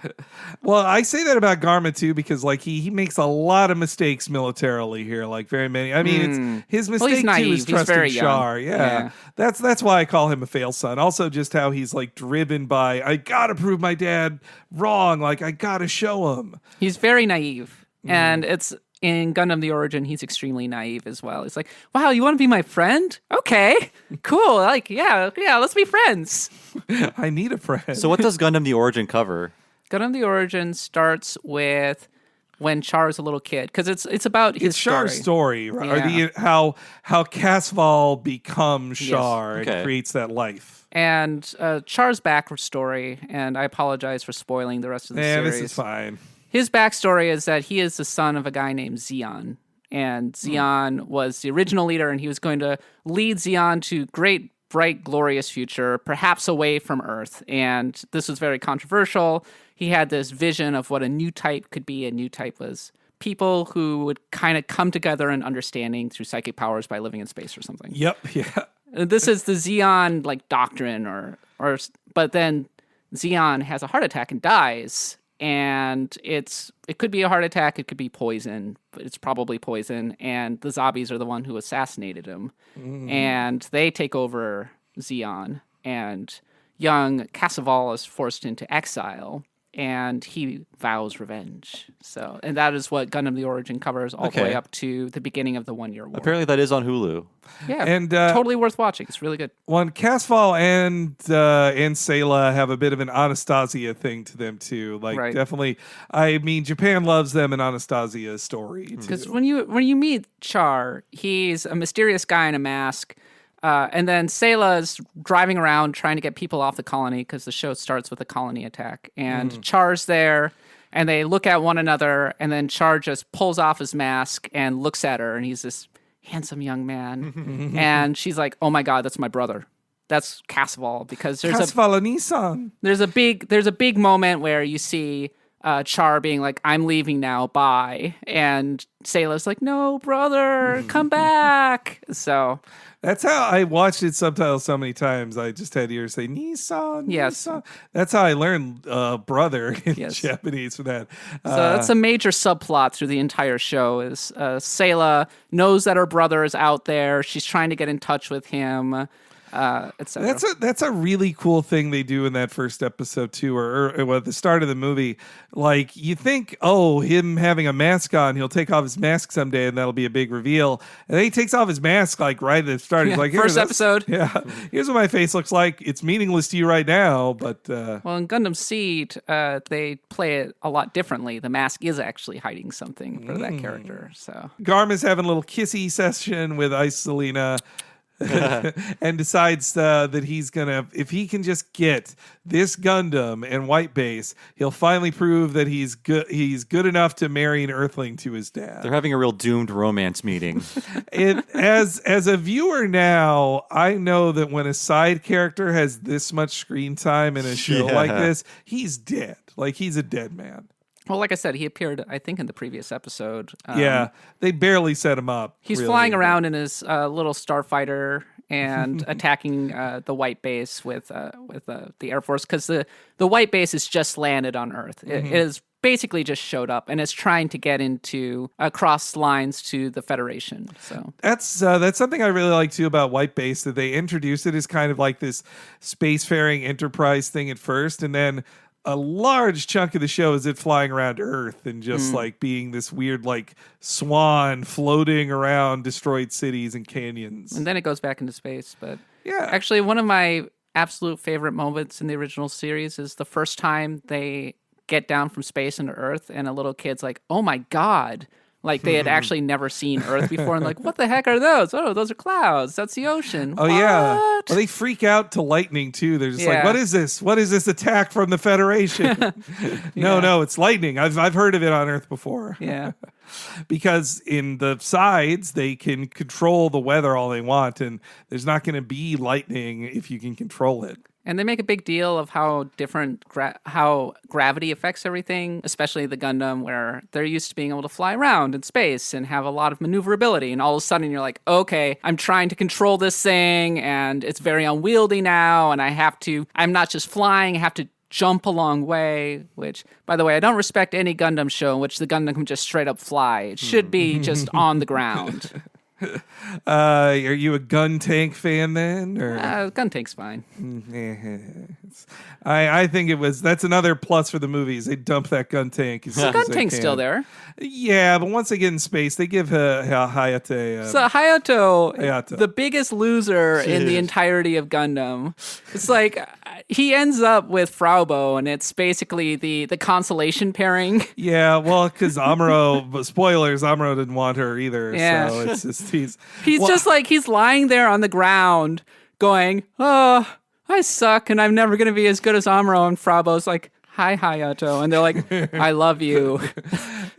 Well, I say that about Garma too because like he makes a lot of mistakes militarily here, like very many. I mean, his mistake he's naive. too is He's trusting very young. Char. Yeah. That's why I call him a fail son. Also, just how he's like driven by I gotta prove my dad wrong. Like I gotta show him. He's very naive, and it's. In Gundam The Origin, he's extremely naive as well. He's like, wow, you want to be my friend? Okay, cool. Like, yeah, let's be friends. I need a friend. So what does Gundam The Origin cover? Gundam The Origin starts with when Char is a little kid, because it's about his Char's story, right? Yeah. Or how Casval becomes Char and creates that life. And Char's backstory, and I apologize for spoiling the rest of the series. This is fine. His backstory is that he is the son of a guy named Xeon. And Xeon was the original leader, and he was going to lead Xeon to great, bright, glorious future, perhaps away from Earth. And this was very controversial. He had this vision of what a new type could be. A new type was people who would kind of come together in understanding through psychic powers by living in space or something. Yep, yeah. This is the Xeon like doctrine, but then Xeon has a heart attack and dies. And it could be a heart attack, it could be poison, but it's probably poison. And the zombies are the one who assassinated him. And they take over Xeon. And young Casval is forced into exile. And he vows revenge. And that is what Gundam The Origin covers all the way up to the beginning of the 1 Year War. Apparently that is on Hulu. Yeah, and totally worth watching. It's really good. Well, Casval and Sayla have a bit of an Anastasia thing to them too. Like definitely, I mean, Japan loves them in Anastasia's story too. Because when you meet Char, he's a mysterious guy in a mask. And then Sayla's driving around trying to get people off the colony because the show starts with a colony attack. And Char's there, and they look at one another, and then Char just pulls off his mask and looks at her, and he's this handsome young man. And she's like, oh my God, that's my brother. That's Casval. Because there's a big moment where you see Char being like, I'm leaving now, bye. And Sayla's like, no, brother, come back. So that's how I watched it subtitled so many times. I just had to hear say Nissan. Yes. Nissan. That's how I learned brother in Japanese for that. So that's a major subplot through the entire show is Sayla knows that her brother is out there. She's trying to get in touch with him. etc. That's a really cool thing they do in that first episode too, or at the start of the movie. Like you think, oh, him having a mask on, he'll take off his mask someday, and that'll be a big reveal. And then he takes off his mask like right at the start. He's like, first episode. Yeah, here's what my face looks like. It's meaningless to you right now, but well, in Gundam Seed, they play it a lot differently. The mask is actually hiding something for that character. So Garma's having a little kissy session with Ice Selena. And decides that he's gonna, if he can just get this Gundam and White Base, he'll finally prove that he's good. He's good enough to marry an Earthling to his dad. They're having a real doomed romance meeting. As a viewer now, I know that when a side character has this much screen time in a show like this, he's dead. Like he's a dead man. Well, like I said, he appeared, I think, in the previous episode. Yeah, they barely set him up. He's really. flying around in his little starfighter and attacking the White Base with the Air Force, because the White Base has just landed on Earth. It has basically just showed up and is trying to get into across lines to the Federation. So that's something I really like too about White Base, that they introduced it as kind of like this spacefaring enterprise thing at first, and then a large chunk of the show is it flying around Earth and just like being this weird like swan floating around destroyed cities and canyons. And then it goes back into space. But yeah, actually one of my absolute favorite moments in the original series is the first time they get down from space into Earth and a little kid's like, oh my God. Like they had actually never seen Earth before and like, what the heck are those? Oh, those are clouds. That's the ocean. Oh, what? Yeah. Well, they freak out to lightning too. They're just like, what is this? What is this attack from the Federation? No, it's lightning. I've heard of it on Earth before. Yeah. Because in the sides, they can control the weather all they want, and there's not going to be lightning if you can control it. And they make a big deal of how different how gravity affects everything, especially the Gundam, where they're used to being able to fly around in space and have a lot of maneuverability. And all of a sudden you're like, okay, I'm trying to control this thing and it's very unwieldy now. And I'm not just flying, I have to jump a long way, which, by the way, I don't respect any Gundam show in which the Gundam can just straight up fly. It should be just on the ground. Are you a gun tank fan then? Or? Gun tank's fine. I think that's another plus for the movies. They dump that gun tank. The gun tank's still there. Yeah, but once they get in space, they give Hayate. So Hayato, the biggest loser in the entirety of Gundam. It's like he ends up with Fraubo, and it's basically the consolation pairing. Yeah, well, because Amuro, spoilers, Amuro didn't want her either. Yeah. So it's just he's just like he's lying there on the ground, going, "Oh, I suck, and I'm never going to be as good as Amuro." And Fraubo's like, "Hi, Hayato," and they're like, "I love you."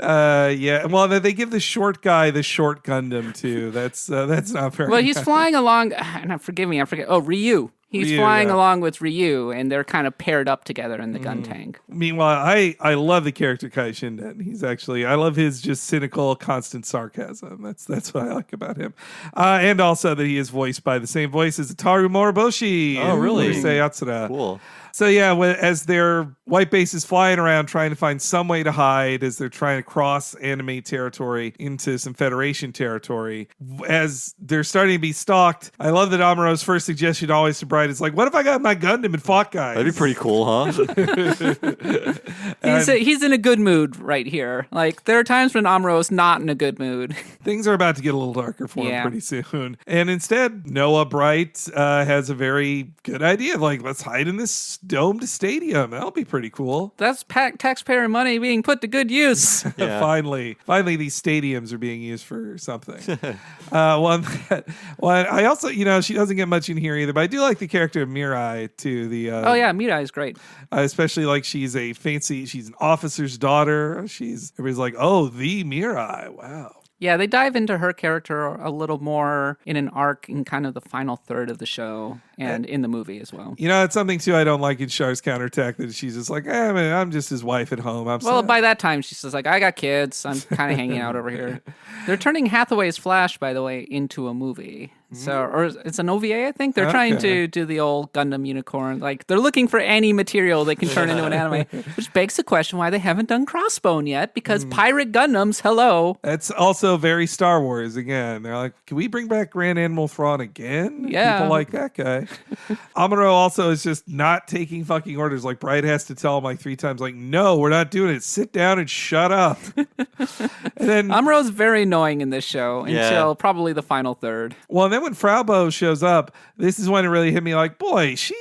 Yeah. Well, they give the short guy the short Gundam too. That's not very. Well, he's flying along. And forgive me, I forget. Oh, Ryu. He's flying along with Ryu, and they're kind of paired up together in the gun tank. Meanwhile, I love the character Kai Shinden. I love his just cynical, constant sarcasm. That's what I like about him. And also that he is voiced by the same voice as Ataru Moriboshi. Oh, really? Urusei Yatsura. Cool. So yeah, as their White Base is flying around trying to find some way to hide, as they're trying to cross anime territory into some Federation territory, as they're starting to be stalked, I love that Amuro's first suggestion always to Bright is like, what if I got my Gundam and fought guys? That'd be pretty cool, huh? He's in a good mood right here. Like, there are times when Amuro is not in a good mood. Things are about to get a little darker for him pretty soon. And instead, Noah Bright has a very good idea of like, let's hide in this domed stadium. That'll be pretty cool. That's taxpayer money being put to good use. Yeah. Finally, these stadiums are being used for something. One, I also, she doesn't get much in here either, but I do like the character of Mirai too. Mirai is great. Especially like she's an officer's daughter. Everybody's like, oh, the Mirai. Wow. Yeah, they dive into her character a little more in an arc in kind of the final third of the show and in the movie as well. It's something too I don't like in Char's Counterattack, that she's just like, I'm just his wife at home. By that time, she's just like, I got kids. I'm kind of hanging out over here. They're turning Hathaway's Flash, by the way, into a movie. Or it's an OVA, I think. They're trying to do the old Gundam unicorn. Like, they're looking for any material they can turn into an anime, which begs the question why they haven't done Crossbone yet, because Pirate Gundams, hello. That's also very Star Wars again. They're like, can we bring back Grand Admiral Thrawn again? Yeah. People like that guy. guy. Amuro also is just not taking fucking orders. Like, Bright has to tell him like 3 times, like, no, we're not doing it. Sit down and shut up. And then Amuro's very annoying in this show Yeah. until probably the final third. Well, and then when Fraubo shows up, this is when it really hit me like, boy, she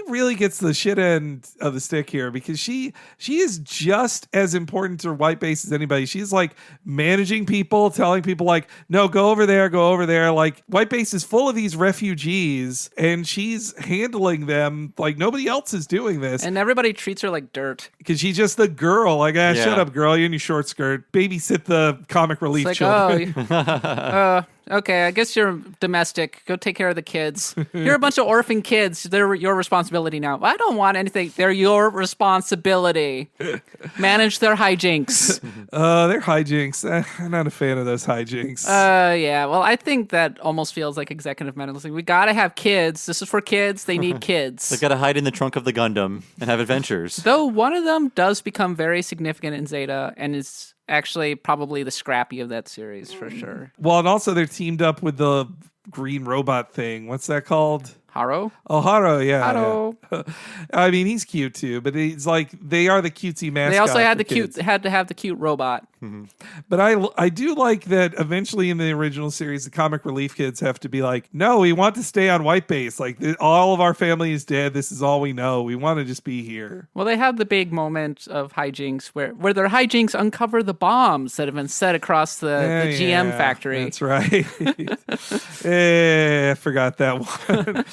really gets the shit end of the stick here, because she is just as important to White Base as anybody. She's like managing people, telling people like, no, go over there, go over there. Like, White Base is full of these refugees and she's handling them like nobody else is doing this. And everybody treats her like dirt. Because she's just the girl. Like, shut up, girl. You're in your short skirt. Babysit the comic relief It's like, children. Okay, I guess you're domestic. Go take care of the kids. You're a bunch of orphan kids. They're your responsibility now. I don't want anything. They're your responsibility. Manage their hijinks. They're hijinks. I'm not a fan of those hijinks. Yeah. Well, I think that almost feels like executive management. We gotta have kids. This is for kids. They need kids. They gotta hide in the trunk of the Gundam and have adventures. Though one of them does become very significant in Zeta and is actually probably the Scrappy of that series for sure. Well, and also they're teamed up with the green robot thing. What's that called? Haro? Oh, Haro, yeah. Haro. Yeah. I mean, he's cute too, but he's like, they are the cutesy mascot. They also had for had to have the cute robot. Mm-hmm. But I do like that eventually in the original series, the comic relief kids have to be like, no, we want to stay on White Base. Like, all of our family is dead. This is all we know. We want to just be here. Well, they have the big moment of hijinks where their hijinks uncover the bombs that have been set across the GM factory. That's right. I forgot that one.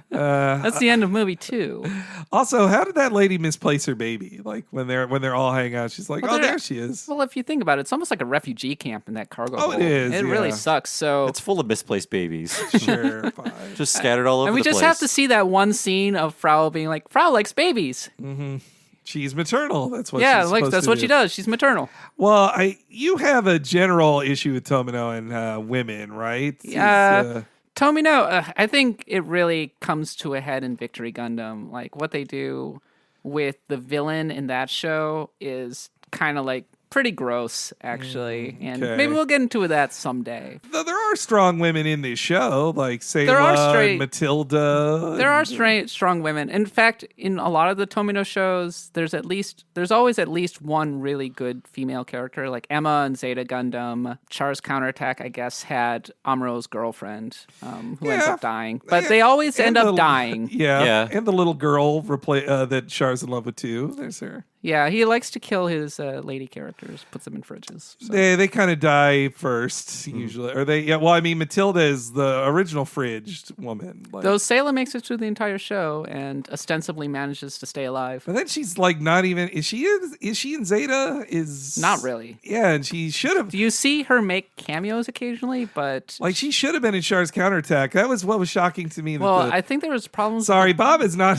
That's the end of movie 2. Also, how did that lady misplace her baby? Like, when they're all hanging out, she's like, oh, there she is. Well, if you think about it, it's almost like a refugee camp in that cargo hold. It is. It really sucks. So it's full of misplaced babies. Sure, fine. Just scattered all over and we the just place. have to see that one scene of Frau being like, Frau likes babies. Mm-hmm. She's maternal. That's what. Yeah, she's like supposed that's to what do. she does. She's maternal. Well, you have a general issue with Tomino and women, right? Yeah. Tomino, I think it really comes to a head in Victory Gundam. Like, what they do with the villain in that show is kind of like pretty gross, actually. And maybe we'll get into that someday. Though there are strong women in this show, like There are Sayla and Matilda. There are strong women. In fact, in a lot of the Tomino shows, there's always at least one really good female character. Like Emma in Zeta Gundam. Char's Counterattack, I guess, had Amuro's girlfriend, who ends up dying. But they always end up dying. Yeah. And the little girl that Char's in love with too. There's her. Yeah, he likes to kill his lady characters, puts them in fridges. So. They kind of die first, usually. Or they, well, I mean, Matilda is the original fridged woman. Like, though Sayla makes it through the entire show and ostensibly manages to stay alive. But then she's like not even, is she in Zeta? Not really. Yeah, and she should have. Do you see her make cameos occasionally? But like, she should have been in Char's Counterattack. That was what was shocking to me. Well, I think there was problems. Sorry, Bob is not,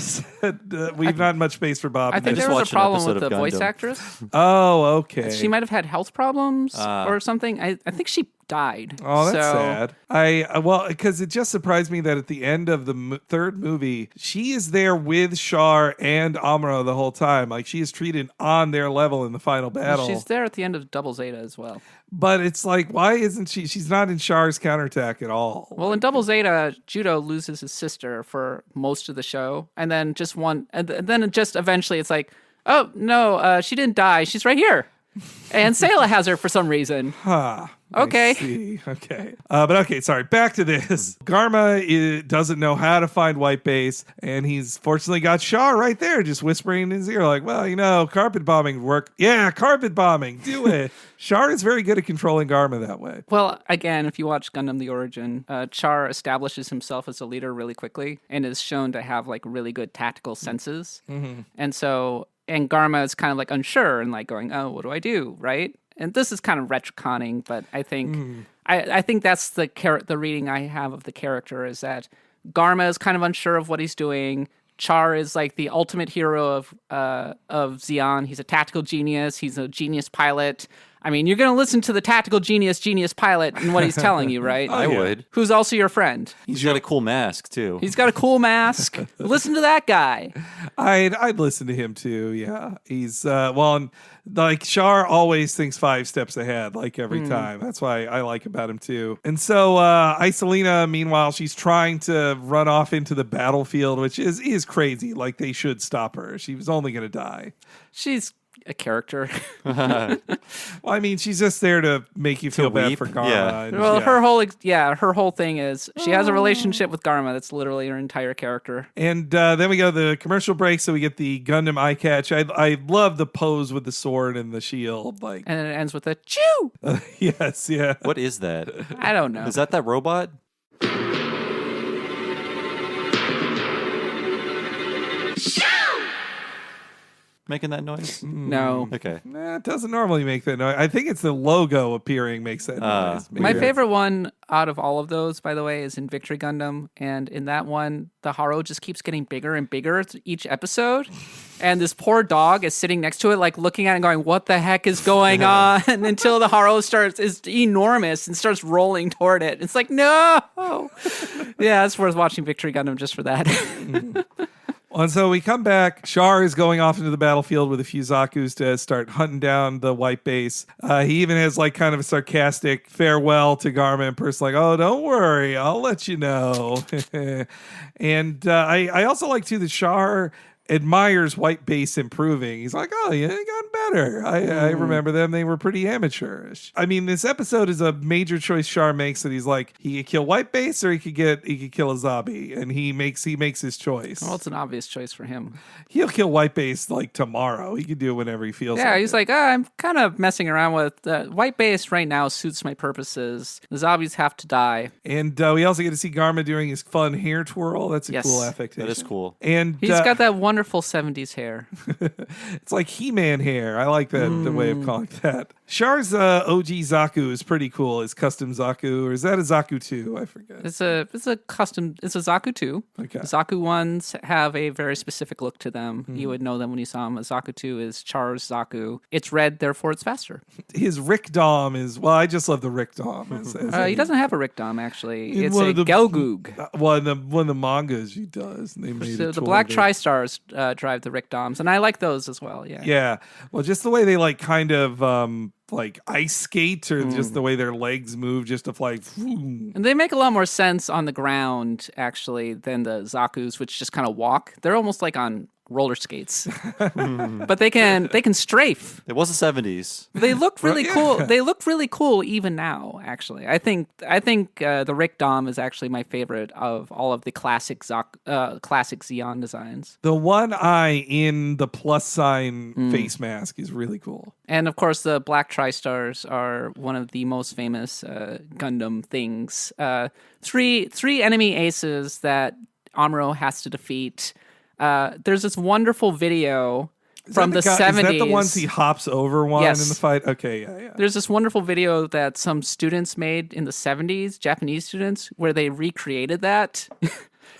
we've not much space for Bob. I think there was a problem with the voice actress. Oh, okay. She might have had health problems or something. I think she died. Oh, that's sad. Well, because it just surprised me that at the end of the third movie, she is there with Char and Amuro the whole time. Like, she is treated on their level in the final battle. She's there at the end of Double Zeta as well. But it's like, why isn't she? She's not in Char's Counterattack at all. Well, in Double Zeta, Judo loses his sister for most of the show, and then then just eventually it's like, oh no, she didn't die. She's right here, and Sayla has her for some reason. Okay. I see. Okay. But okay, sorry. Back to this. Garma doesn't know how to find White Base, and he's fortunately got Char right there just whispering in his ear like, well, carpet bombing work. Yeah, carpet bombing. Do it. Char is very good at controlling Garma that way. Well, again, if you watch Gundam The Origin, Char establishes himself as a leader really quickly and is shown to have like really good tactical senses. Mm-hmm. And Garma is kind of like unsure and like going, oh, what do I do? Right? And this is kind of retconning, but I think I think that's the reading I have of the character is that Garma is kind of unsure of what he's doing. Char is like the ultimate hero of Zeon. He's a tactical genius. He's a genius pilot. I mean, you're going to listen to the tactical genius pilot and what he's telling you, right? I would. Who's also your friend. He's got a cool mask, too. He's got a cool mask. Listen to that guy. I'd listen to him too. Yeah, he's and, like Char always thinks 5 steps ahead, like every time. That's why I like about him too. And so Isolina, meanwhile, she's trying to run off into the battlefield, which is crazy. Like they should stop her. She was only going to die. She's a character. Well, I mean, she's just there to make you feel bad weep. for Garma. Yeah. And, Well, her whole thing is she has a relationship with Garma. That's literally her entire character. And then we go to the commercial break, so we get the Gundam eye catch. I love the pose with the sword and the shield, like, And it ends with a chew. yes, yeah. What is that? I don't know. Is that robot? Making that noise? No. Okay. Nah, it doesn't normally make that noise. I think it's the logo appearing makes that noise. Maybe My that's- favorite one out of all of those, by the way, is in Victory Gundam. And in that one, the Haro just keeps getting bigger and bigger each episode. And this poor dog is sitting next to it, like looking at it and going, what the heck is going on? Until the Haro is enormous and starts rolling toward it. It's like, no. Yeah, it's worth watching Victory Gundam just for that. And so we come back. Char is going off into the battlefield with a few Zakus to start hunting down the white base. He even has like kind of a sarcastic farewell to Garma in person, like, oh, don't worry, I'll let you know. And I also like, too, that Char admires white base improving. He's like, oh, yeah, they gotten better. I remember them. They were pretty amateurish. I mean, this episode is a major choice Char makes that he's like, he could kill white base or he could kill a Zabi, and he makes his choice. Well, it's an obvious choice for him. He'll kill white base like tomorrow. He could do it whenever he feels Yeah, like he's it. like, I'm kind of messing around with white base right now suits my purposes. The zombies have to die. And we also get to see Garma doing his fun hair twirl. That's a Yes. cool affectation. That is cool. And He's got that wonderful 70s hair. it's like He-Man hair. I like that the way of calling that. Char's OG Zaku is pretty cool. His custom Zaku, or is that a Zaku 2? I forget. It's a Zaku 2. Okay. Zaku 1s have a very specific look to them. You would know them when you saw them. A Zaku 2 is Char's Zaku. It's red, therefore it's faster. His Rick Dom is, well, I just love the Rick Dom. He doesn't have a Rick Dom, actually. In It's one a of the- Gelgoog. One of the mangas he does. They made So it the Black toward it. TriStars drive the Rick Doms, and I like those as well. Yeah. Yeah. Well, just the way they like kind of like ice skate, or just the way their legs move just to fly. And they make a lot more sense on the ground, actually, than the Zakus, which just kind of walk. They're almost like on roller skates, but they can strafe. It was the 70s. They look really yeah. cool. They look really cool even now. Actually, I think the Rick Dom is actually my favorite of all of the classic classic Xeon designs. The one eye in the plus sign face mask is really cool. And of course, the Black TriStars are one of the most famous Gundam things. Three enemy aces that Amuro has to defeat. There's this wonderful video from the 70s. Is that the ones he hops over one Yes. in the fight? Okay, yeah. There's this wonderful video that some students made in the 70s, Japanese students, where they recreated that.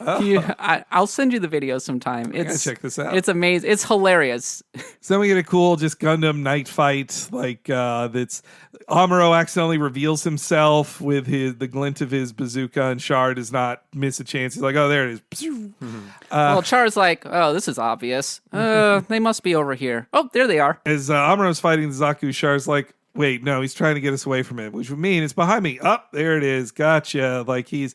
I'll send you the video sometime. gotta check this out. It's amazing. It's hilarious. So then we get a cool just Gundam night fight, like that's Amuro accidentally reveals himself with the glint of his bazooka, and Char does not miss a chance. He's like, oh, there it is. Well, Char's like, oh, this is obvious. They must be over here. Oh, there they are. As Amuro's fighting the Zaku, Char's like, wait, no, he's trying to get us away from it, which would mean it's behind me. Up, there it is. Gotcha. Like it's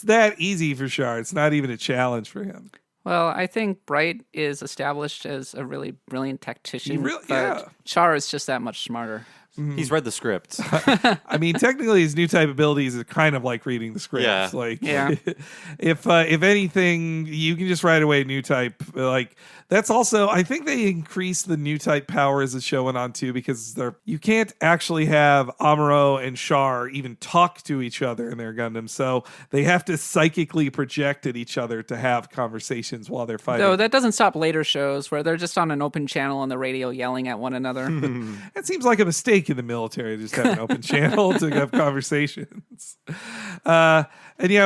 that easy for Char. It's not even a challenge for him. Well, I think Bright is established as a really brilliant tactician. But but Char is just that much smarter. He's read the script. I mean, technically, his new type abilities is kind of like reading the script. Yeah. Like, Yeah. if anything, you can just write away new type. Like that's also, I think they increased the new type power as the show went on too, because you can't actually have Amuro and Char even talk to each other in their Gundam, so they have to psychically project at each other to have conversations while they're fighting. Though that doesn't stop later shows where they're just on an open channel on the radio yelling at one another. It seems like a mistake in the military to just have an open channel to have conversations. And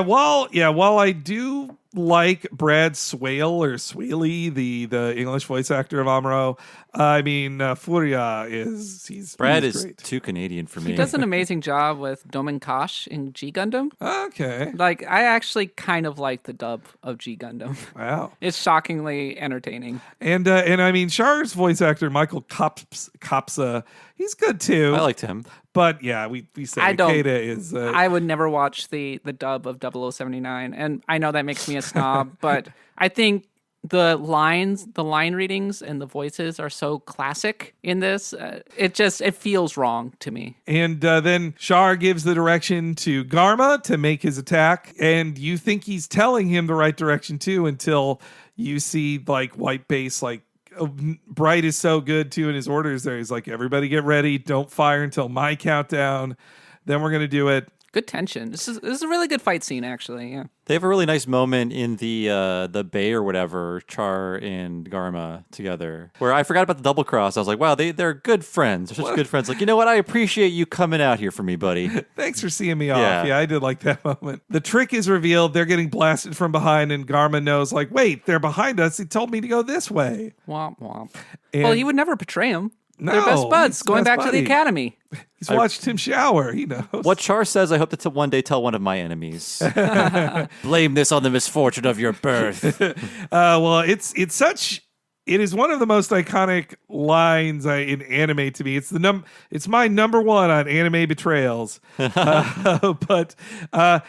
while I do like Brad Swale or Swaley, the English voice actor of Amuro. I mean, Furia he's Brad he's is great. too Canadian for me. He does an amazing job with Domin Kosh in G Gundam. Okay. Like, I actually kind of like the dub of G Gundam. Wow. It's shockingly entertaining. And I mean, Char's voice actor, Michael Kopsa, he's good too. I liked him. But yeah, we said I don't. Ikeda is. I would never watch the dub of 0079, and I know that makes me a snob, but I think the line readings and the voices are so classic in this. It feels wrong to me. And then Char gives the direction to Garma to make his attack, and you think he's telling him the right direction too, until you see like White Base like. Bright is so good too in his orders there. He's like, everybody get ready. Don't fire until my countdown. Then we're going to do it. Good tension. This is a really good fight scene, actually. Yeah. They have a really nice moment in the bay or whatever, Char and Garma together, where I forgot about the double cross. I was like, wow, they're good friends. They're such good friends. Like, you know what? I appreciate you coming out here for me, buddy. Thanks for seeing me off. Yeah, I did like that moment. The trick is revealed. They're getting blasted from behind, and Garma knows, like, wait, they're behind us. He told me to go this way. Womp womp. And well, he would never betray him. No, they're best buds he's going best back to the buddy. academy. He's watched him shower. He knows. What Char says, I hope to one day tell one of my enemies. Blame this on the misfortune of your birth. Well, it is one of the most iconic lines in anime to me. It's my number one on anime betrayals. But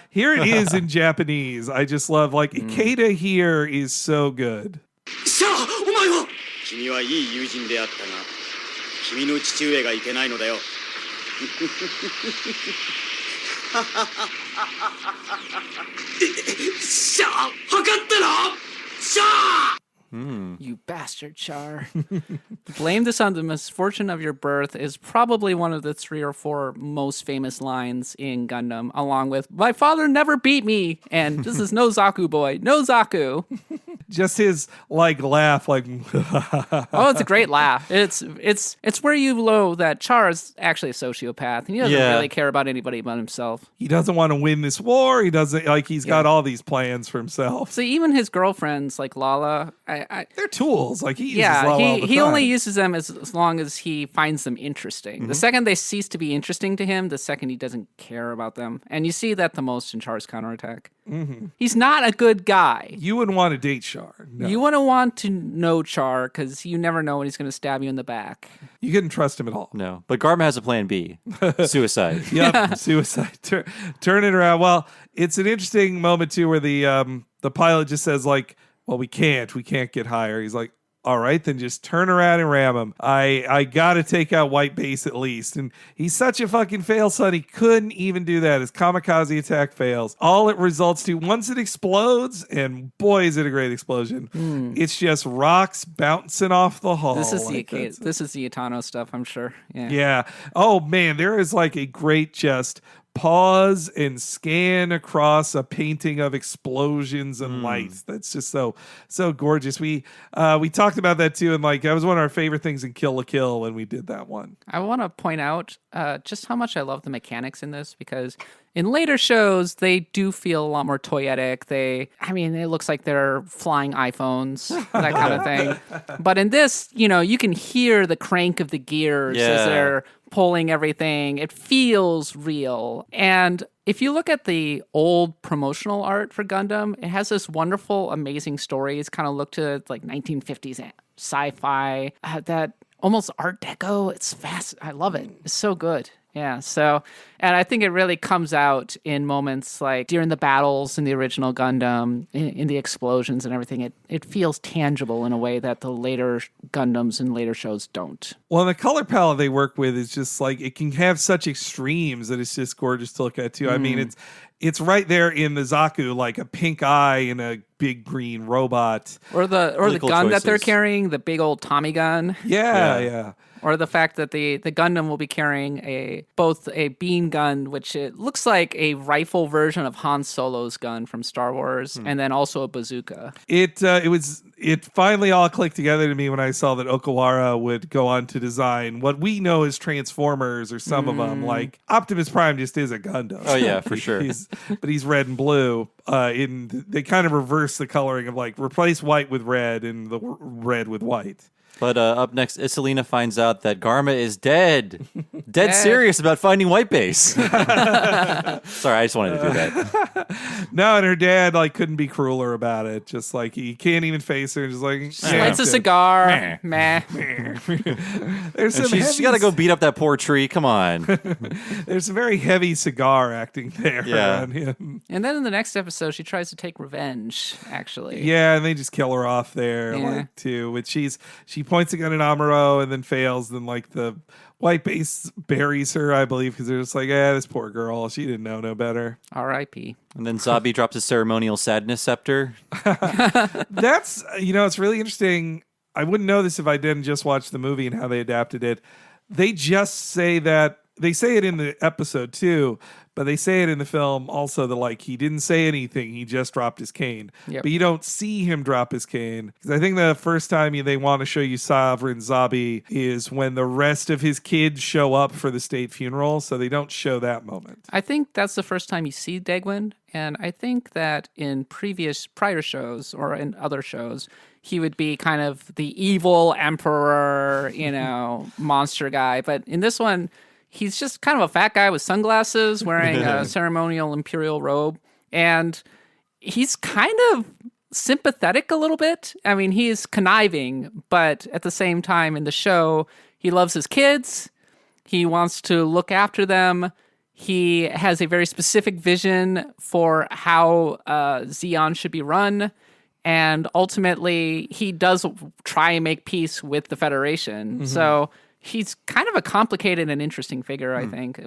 here it is in Japanese. I just love Ikeda here is so good. 君はいい友人であったが、君の父上がいけないのだよ。シャー、測ったら、シャー。 You bastard, Char. Blame this on the misfortune of your birth is probably one of the 3 or 4 most famous lines in Gundam, along with, my father never beat me, and this is no Zaku boy, no Zaku. Just his laugh, Oh, it's a great laugh. It's where you know that Char is actually a sociopath, and he doesn't really care about anybody but himself. he doesn't want to win this war. He doesn't he's got all these plans for himself. So even his girlfriends, like Lala, They're tools. He uses Lala all the he time. only uses them as long as he finds them interesting. The second they cease to be interesting to him, the second he doesn't care about them. And you see that the most in Char's counterattack. Mm-hmm. He's not a good guy. You wouldn't want to date Char. No. You wouldn't want to know Char because you never know when he's going to stab you in the back. You couldn't trust him at all. No, but Garma has a plan B. Suicide. Yep, suicide. Turn it around. Well, it's an interesting moment too where the pilot just says well, we can't get higher. He's like, all right, then just turn around and ram him. I got to take out White Base at least. And he's such a fucking fail son. He couldn't even do that. His kamikaze attack fails. All it results to, once it explodes, and boy, is it a great explosion. It's just rocks bouncing off the hull. This is this is the Itano stuff, I'm sure. Yeah. Oh, man, there is a great just pause and scan across a painting of explosions and lights. That's just so gorgeous. We talked about that too, and that was one of our favorite things in Kill la Kill when we did that one. I want to point out just how much I love the mechanics in this, because in later shows they do feel a lot more toyetic. It looks like they're flying iPhones, that kind of thing. But in this, you can hear the crank of the gears as they're pulling everything. It feels real. And if you look at the old promotional art for Gundam, it has this wonderful, amazing story. It's kind of looked to 1950s sci-fi, that almost Art Deco. It's fast. I love it. It's so good. Yeah, and I think it really comes out in moments like during the battles in the original Gundam, in the explosions and everything. It feels tangible in a way that the later Gundams and later shows don't. Well, the color palette they work with is just it can have such extremes that it's just gorgeous to look at too. I mean, it's right there in the Zaku, like a pink eye and a big green robot. Or the Really cool gun choices. that they're carrying, the big old Tommy gun. Yeah. Or the fact that the Gundam will be carrying both a beam gun, which it looks like a rifle version of Han Solo's gun from Star Wars, and then also a bazooka. It finally all clicked together to me when I saw that Okawara would go on to design what we know as Transformers, or some of them. Like Optimus Prime just is a Gundam. Oh yeah, for sure. But he's red and blue. They kind of reverse the coloring of like replace white with red and the red with white. But up next, Iselina finds out that Garma is dead. Dead serious about finding White Base. Sorry, I just wanted to do that. No, and her dad like couldn't be crueler about it. Just like he can't even face her. Just like lights a cigar. Meh. She's got to go beat up that poor tree. Come on. There's some very heavy cigar acting there around him. And then in the next episode, she tries to take revenge. Actually, yeah, and they just kill her off there, like too. Which she points a gun at Amuro and then fails. Then like the White Base buries her, I believe, because they're just like, this poor girl. She didn't know no better. R.I.P. And then Zabi drops his ceremonial sadness scepter. That's, it's really interesting. I wouldn't know this if I didn't just watch the movie and how they adapted it. They just say that, they say it in the episode too, but they say it in the film also that like he didn't say anything, he just dropped his cane. Yep. But you don't see him drop his cane, because I think the first time they want to show you Sovereign Zabi is when the rest of his kids show up for the state funeral, so they don't show that moment. I think that's the first time you see Degwin, and I think that in prior shows or in other shows, he would be kind of the evil emperor, monster guy. But in this one, he's just kind of a fat guy with sunglasses wearing a ceremonial imperial robe. And he's kind of sympathetic a little bit. I mean, he's conniving, but at the same time in the show, he loves his kids. He wants to look after them. He has a very specific vision for how Zeon should be run. And ultimately, he does try and make peace with the Federation. Mm-hmm. So he's kind of a complicated and interesting figure, I think,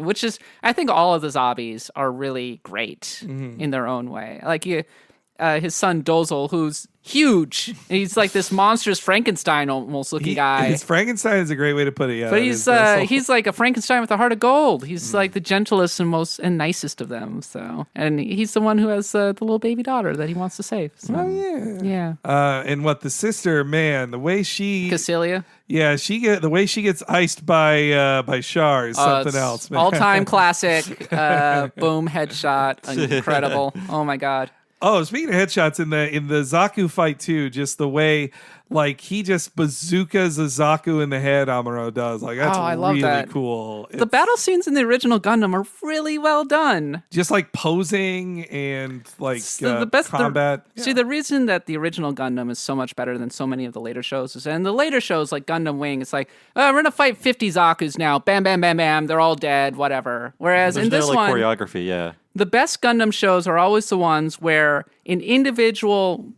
I think all of the Zabis are really great in their own way. Like his son Dozel, who's huge. He's like this monstrous Frankenstein almost looking guy. His Frankenstein is a great way to put it. Yeah, but he's like a Frankenstein with a heart of gold. He's like the gentlest and most and nicest of them. So, and he's the one who has the little baby daughter that he wants to save. So, oh yeah, yeah. And the sister, man, the way she Cassilia. Yeah, the way she gets iced by Char is something else. Man. All-time classic. Boom, headshot, incredible. Oh my god. Oh, speaking of headshots, in the Zaku fight too, just the way like he just bazookas a Zaku in the head, Amuro does. Like that's I love really that. cool. The battle scenes in the original Gundam are really well done. Just like posing and like the best combat. See, the reason that the original Gundam is so much better than so many of the later shows is, and the later shows like Gundam Wing, it's like, we're gonna fight 50 Zakus now. Bam, bam, bam, bam. They're all dead. Whatever. Whereas There's in this no, one, choreography, yeah. The best Gundam shows are always the ones where an individual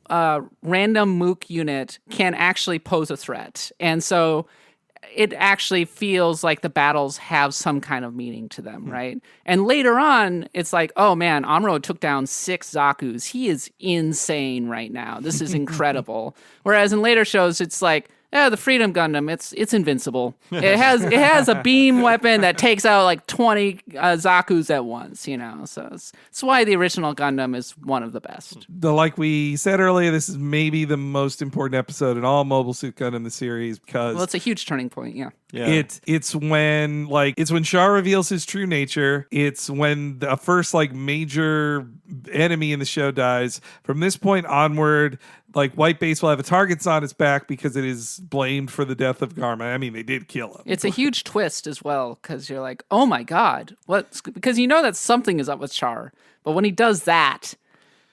random Mook unit can actually pose a threat. And so it actually feels like the battles have some kind of meaning to them, right? And later on, it's like, oh man, Amuro took down 6 Zakus. He is insane right now. This is incredible. Whereas in later shows, it's like, the Freedom Gundam, it's invincible. It has a beam weapon that takes out like 20 Zakus at once, So it's why the original Gundam is one of the best. Like we said earlier, this is maybe the most important episode in all Mobile Suit Gundam the series because it's a huge turning point. Yeah. It's when Char reveals his true nature. It's when the first like major enemy in the show dies. From this point onward, like White Base will have a targets on its back because it is blamed for the death of Garma. I mean, they did kill him. It's a huge twist as well because you're like, oh my god, because that something is up with Char, but when he does that,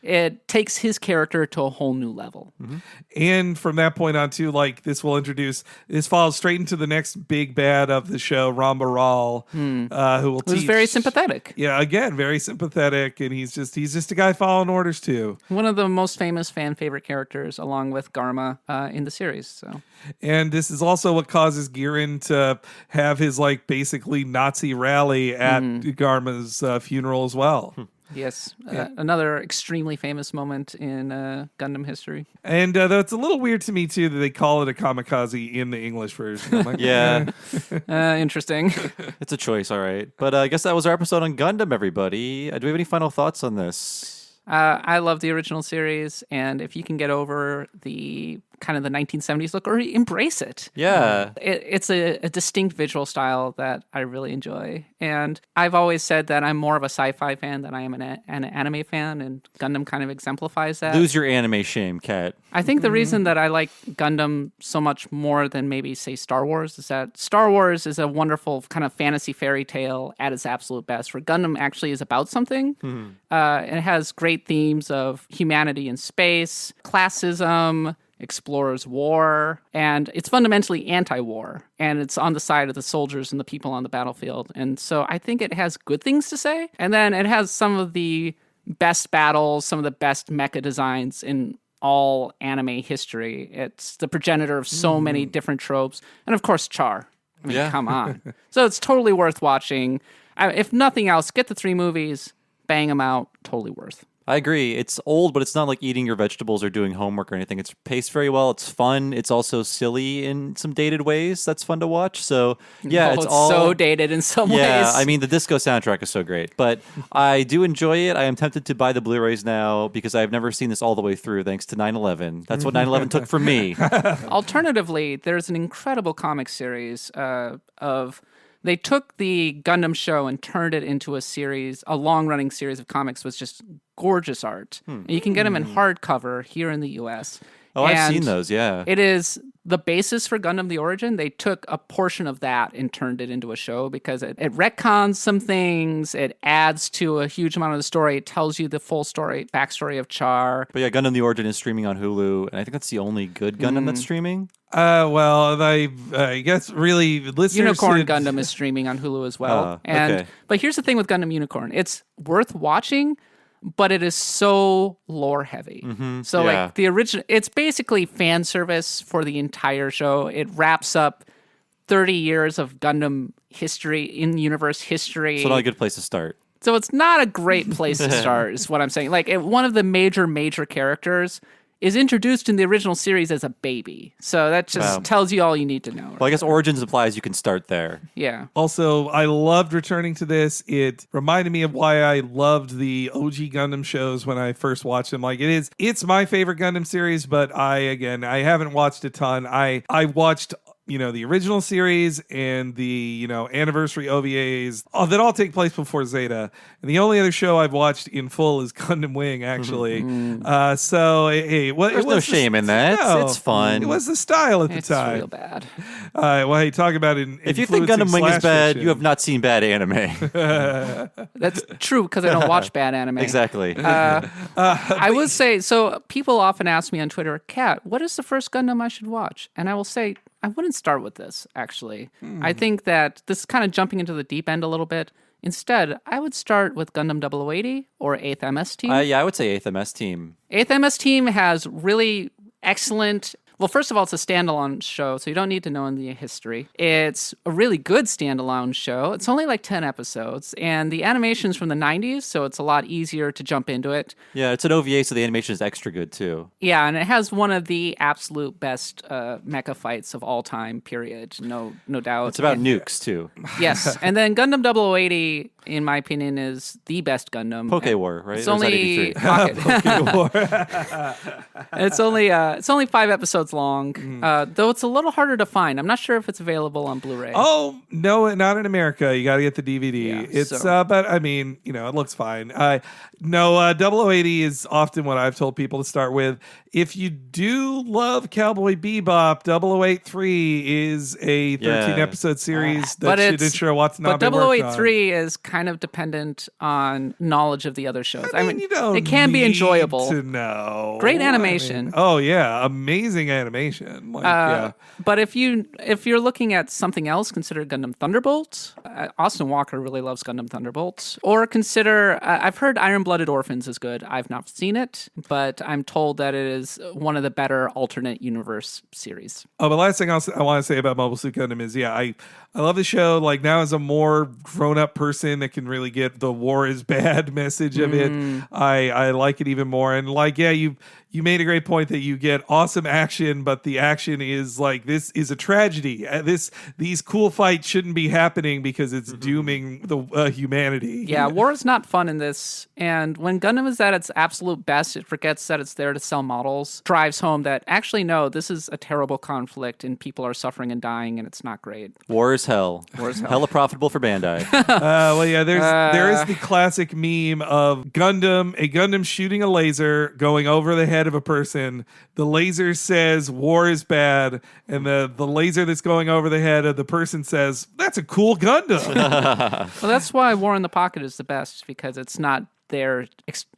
it takes his character to a whole new level. Mm-hmm. And from that point on too, like this follows straight into the next big bad of the show, Ramba Ral, who will teach. Who's very sympathetic. Yeah, again, very sympathetic, and he's just a guy following orders too. One of the most famous fan favorite characters, along with Garma, in the series. So, and this is also what causes Girin to have his like basically Nazi rally at Garma's funeral as well. Yes, another extremely famous moment in Gundam history. And though it's a little weird to me too that they call it a kamikaze in the English version. I'm like, Yeah. Interesting. It's a choice, all right. But I guess that was our episode on Gundam, everybody. Do we have any final thoughts on this? I love the original series, and if you can get over the kind of the 1970s look or embrace it. Yeah. It's a distinct visual style that I really enjoy. And I've always said that I'm more of a sci-fi fan than I am an anime fan, and Gundam kind of exemplifies that. Lose your anime shame, Kat. I think the reason that I like Gundam so much more than maybe, say, Star Wars is that Star Wars is a wonderful kind of fantasy fairy tale at its absolute best, where Gundam actually is about something. And it has great themes of humanity in space, classism, explores war, and it's fundamentally anti-war, and it's on the side of the soldiers and the people on the battlefield. And so I think it has good things to say. And then it has some of the best battles, some of the best mecha designs in all anime history. It's the progenitor of so many different tropes. And of course, Char. I mean, come on. So it's totally worth watching. If nothing else, get the 3 movies, bang them out, totally worth. I agree. It's old, but it's not like eating your vegetables or doing homework or anything. It's paced very well. It's fun. It's also silly in some dated ways. That's fun to watch. So, yeah, it's all so dated in some ways. Yeah, I mean, the disco soundtrack is so great. But I do enjoy it. I am tempted to buy the Blu-rays now because I've never seen this all the way through thanks to 9/11. That's what 9/11 took from me. Alternatively, there's an incredible comic series of... They took the Gundam show and turned it into a long-running series of comics with just gorgeous art. And you can get them in hardcover here in the U.S. Oh, I've seen those, yeah. It is the basis for Gundam The Origin. They took a portion of that and turned it into a show because it retcons some things. It adds to a huge amount of the story. It tells you the full backstory of Char. But yeah, Gundam The Origin is streaming on Hulu, and I think that's the only good Gundam that's streaming. Well, I guess really listeners Unicorn Gundam is streaming on Hulu as well. Okay. But here's the thing with Gundam Unicorn. It's worth watching, but it is so lore heavy. So like the original, it's basically fan service for the entire show. It wraps up 30 years of Gundam history, in-universe history. So not a good place to start. So it's not a great place to start, is what I'm saying. Like one of the major characters is introduced in the original series as a baby. So that just tells you all you need to know. Well, I guess Origins implies you can start there. Yeah. Also, I loved returning to this. It reminded me of why I loved the OG Gundam shows when I first watched them. Like it's my favorite Gundam series, but I haven't watched a ton. I watched the original series and the, anniversary OVAs that all take place before Zeta. And the only other show I've watched in full is Gundam Wing, actually. So, hey, there's no shame in that. No, it's fun. It was the style at the time. It's real bad. Well, hey, talk about it. If you think Gundam Wing is bad, you have not seen bad anime. That's true, because I don't watch bad anime. Exactly. I would say, so people often ask me on Twitter, Kat, what is the first Gundam I should watch? And I will say, I wouldn't start with this, actually. I think that this is kind of jumping into the deep end a little bit. Instead, I would start with Gundam 0080 or 8th MS Team. Yeah, I would say 8th MS Team. 8th MS Team has really excellent... Well, first of all, it's a standalone show, so you don't need to know the history. It's a really good standalone show. It's only like 10 episodes, and the animation's from the 90s, so it's a lot easier to jump into it. Yeah, it's an OVA, so the animation is extra good, too. Yeah, and it has one of the absolute best mecha fights of all time, period. No doubt. It's about nukes, too. Yes, and then Gundam 0080, in my opinion, is the best Gundam. Poke War, right? It's only... Poke War. It's only 5 episodes long, though it's a little harder to find. I'm not sure if it's available on Blu-ray. Oh, no, not in America. You got to get the DVD. But I mean, it looks fine. 0080 is often what I've told people to start with. If you do love Cowboy Bebop, 0083 is a 13-episode series that Shinichiro Watanabe But 0083 is kind of dependent on knowledge of the other shows. I mean you don't it can be enjoyable. To know. Great animation. Oh yeah, amazing animation. But if you're looking at something else, consider Gundam Thunderbolt. Austin Walker really loves Gundam Thunderbolt. Or consider I've heard Iron Blooded Orphans is good. I've not seen it, but I'm told that it is is one of the better alternate universe series. Oh, the last thing I want to say about Mobile Suit Gundam is, I love the show. Like, now as a more grown-up person that can really get the war is bad message of it, I like it even more. And like, you made a great point that you get awesome action, but the action is like, this is a tragedy. These cool fights shouldn't be happening because it's dooming the humanity. Yeah, war is not fun in this. And when Gundam is at its absolute best, it forgets that it's there to sell models, drives home that actually, no, this is a terrible conflict and people are suffering and dying and it's not great. War is hell. War is hell. Hella profitable for Bandai. Well, yeah, there is the classic meme of a Gundam shooting a laser going over the head of a person. The laser says war is bad, and the laser that's going over the head of the person says, that's a cool Gundam. Well, that's why War in the Pocket is the best, because it's not there.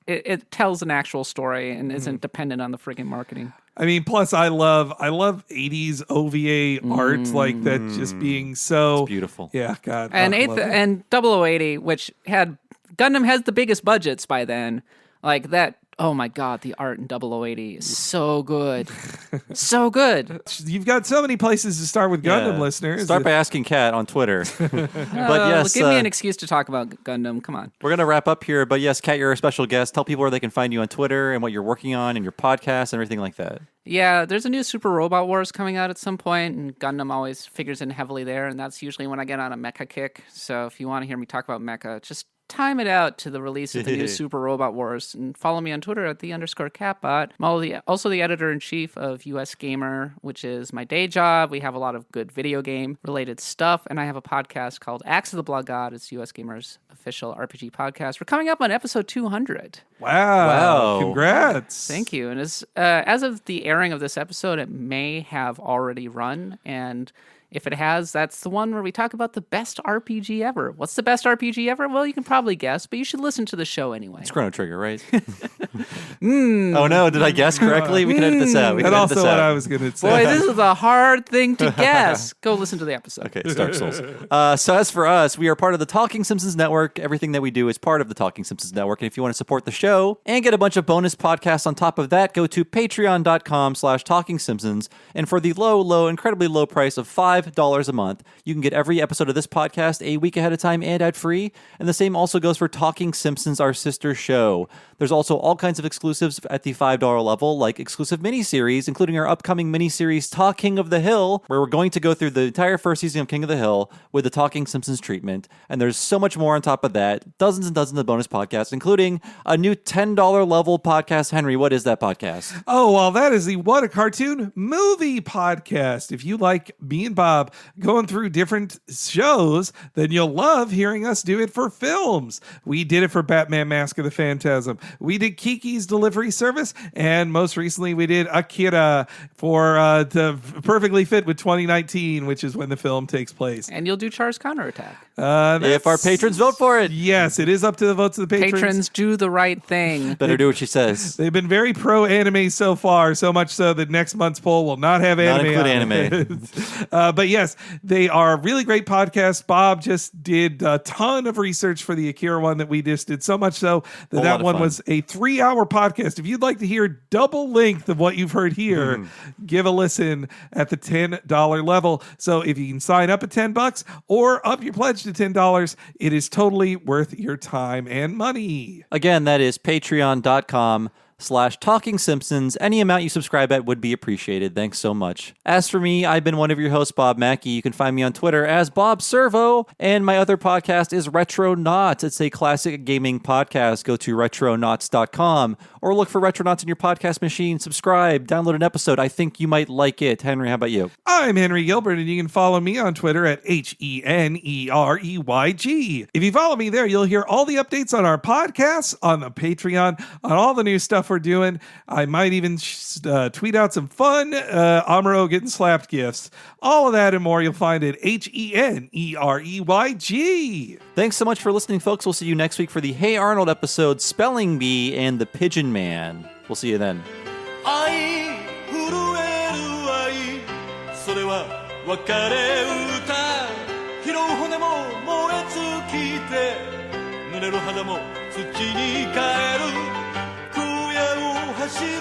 It tells an actual story and isn't dependent on the friggin' marketing. I mean, plus I love 80s OVA art, like that just being so it's beautiful. Yeah, God. And I love it. and 0080, which had Gundam has the biggest budgets by then, like that. Oh my God, the art in 0080 is so good. So good. You've got so many places to start with Gundam, listeners. Start by asking Kat on Twitter. But yes, give me an excuse to talk about Gundam. Come on. We're going to wrap up here. But yes, Kat, you're a special guest. Tell people where they can find you on Twitter and what you're working on and your podcast and everything like that. Yeah, there's a new Super Robot Wars coming out at some point, and Gundam always figures in heavily there, and that's usually when I get on a mecha kick. So if you want to hear me talk about mecha, just time it out to the release of the new Super Robot Wars, and follow me on Twitter at _Catbot. I'm also the editor-in-chief of US Gamer, which is my day job. We have a lot of good video game related stuff, and I have a podcast called Axe of the Blood God. It's US Gamer's official RPG podcast. We're coming up on episode 200. Wow. Congrats. Thank you. And as of the airing of this episode, it may have already run, and if it has, that's the one where we talk about the best RPG ever. What's the best RPG ever? Well, you can probably guess, but you should listen to the show anyway. It's Chrono Trigger, right? Oh no, did I guess correctly? We can edit this out. That's also what I was going to say. Boy, this is a hard thing to guess. Go listen to the episode. Okay, it's Dark Souls. So as for us, we are part of the Talking Simpsons Network. Everything that we do is part of the Talking Simpsons Network. And if you want to support the show and get a bunch of bonus podcasts on top of that, go to patreon.com/TalkingSimpsons. And for the low, incredibly low price of $5 a month, you can get every episode of this podcast a week ahead of time and ad-free. And the same also goes for Talking Simpsons, our sister show. There's also all kinds of exclusives at the $5 level, like exclusive miniseries, including our upcoming miniseries, Talking of the Hill, where we're going to go through the entire first season of King of the Hill with the Talking Simpsons treatment. And there's so much more on top of that. Dozens and dozens of bonus podcasts, including a new $10 level podcast. Henry, what is that podcast? Oh, well, that is the What a Cartoon movie podcast. If you like me and Bob going through different shows, then you'll love hearing us do it for films. We did it for Batman Mask of the Phantasm. We did Kiki's Delivery Service, and most recently we did Akira for to perfectly fit with 2019, which is when the film takes place. And you'll do Char's Counterattack. If our patrons vote for it. Yes, it is up to the votes of the patrons. Patrons do the right thing. Better do what she says. They've been very pro-anime so far, so much so that next month's poll will not have anime. Not include anime. But yes, they are really great podcasts. Bob just did a ton of research for the Akira one that we just did, so much so that one was a 3-hour podcast. If you'd like to hear double length of what you've heard here, give a listen at the $10 level. So if you can sign up at $10 or up your pledge to $10, it is totally worth your time and money. Again, that is patreon.com/Talking Simpsons. Any amount you subscribe at would be appreciated. Thanks so much. As for me, I've been one of your hosts, Bob Mackey. You can find me on Twitter as Bob Servo, and my other podcast is Retronauts. It's a classic gaming podcast. Go to retronauts.com or look for Retronauts in your podcast machine. Subscribe, download an episode. I think you might like it. Henry, how about you? I'm Henry Gilbert, and you can follow me on Twitter at HENEREYG. If you follow me there, you'll hear all the updates on our podcasts, on the Patreon, on all the new stuff we're doing. I might even tweet out some fun Amuro getting slapped gifts. All of that and more you'll find at HENEREYG. Thanks so much for listening, folks. We'll see you next week for the Hey Arnold episode, Spelling Bee and the Pigeon Man. We'll see you then. それは別れ歌拾う骨も燃え尽きて濡れる肌も土に帰る荒野を走る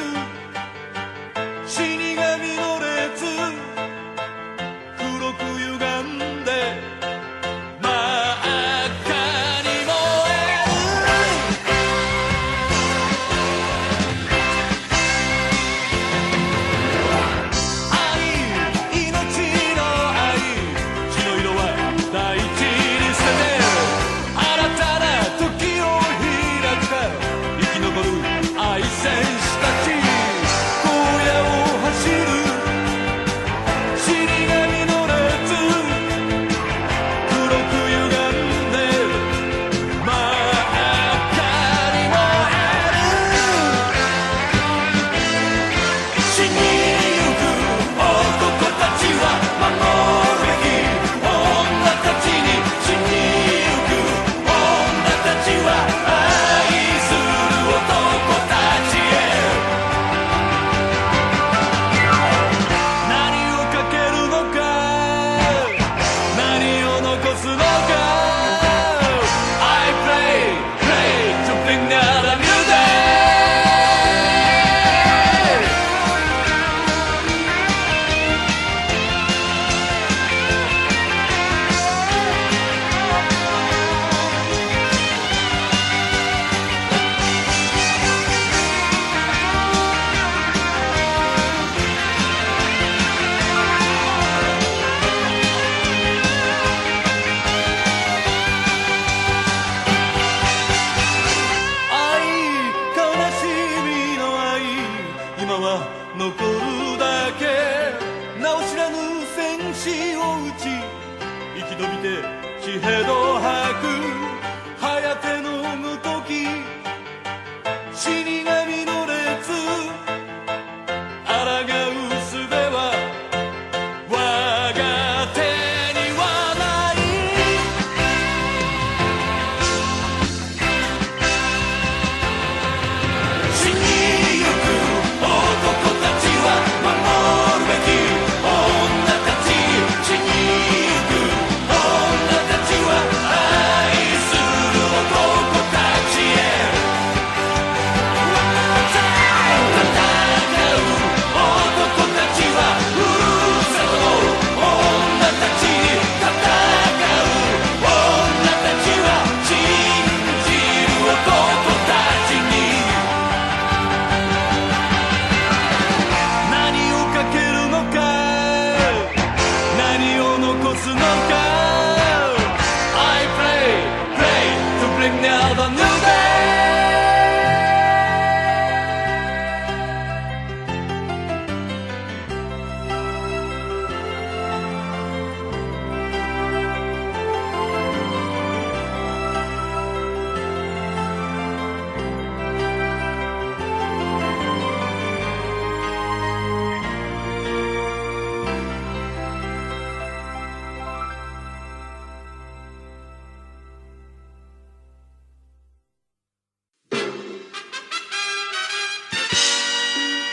吐く早手の無時死神の列抗う術は我が手にはない死にゆく男たちは守るべき女たち死にゆく女たちは愛する男たちへ戦う男たちはふるさとの女たちに戦う女たちは信じる男たちに何をかけるのか何を残すのか I pray to bring now the new day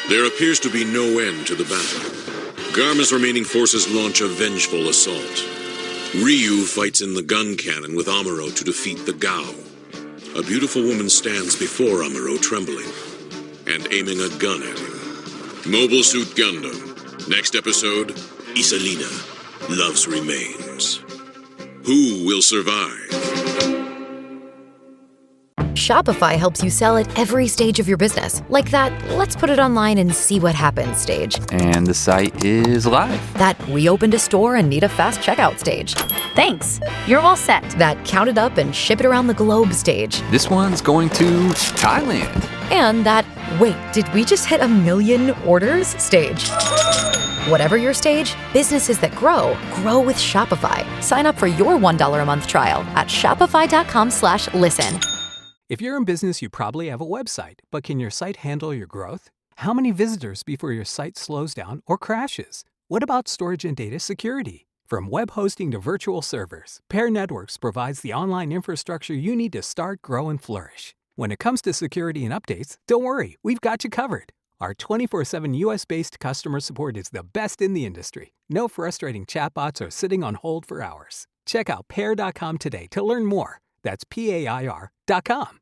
There appears to be no end to the battle. Garma's remaining forces launch a vengeful assault. Ryu fights in the gun cannon with Amuro to defeat the Gao. A beautiful woman stands before Amuro trembling and aiming a gun at him. Mobile Suit Gundam. Next episode, Iselina. Love's Remains. Who will survive? Shopify helps you sell at every stage of your business. Like that, let's put it online and see what happens stage. And the site is live. That we opened a store and need a fast checkout stage. Thanks. You're all set. That count it up and ship it around the globe stage. This one's going to Thailand. And that, wait, did we just hit 1 million orders stage? Whatever your stage, businesses that grow with Shopify. Sign up for your $1 a month trial at shopify.com/listen. If you're in business, you probably have a website, but can your site handle your growth? How many visitors before your site slows down or crashes? What about storage and data security? From web hosting to virtual servers, Pair Networks provides the online infrastructure you need to start, grow, and flourish. When it comes to security and updates, don't worry, we've got you covered. Our 24/7 US-based customer support is the best in the industry. No frustrating chatbots or sitting on hold for hours. Check out pair.com today to learn more. That's PAIR.com.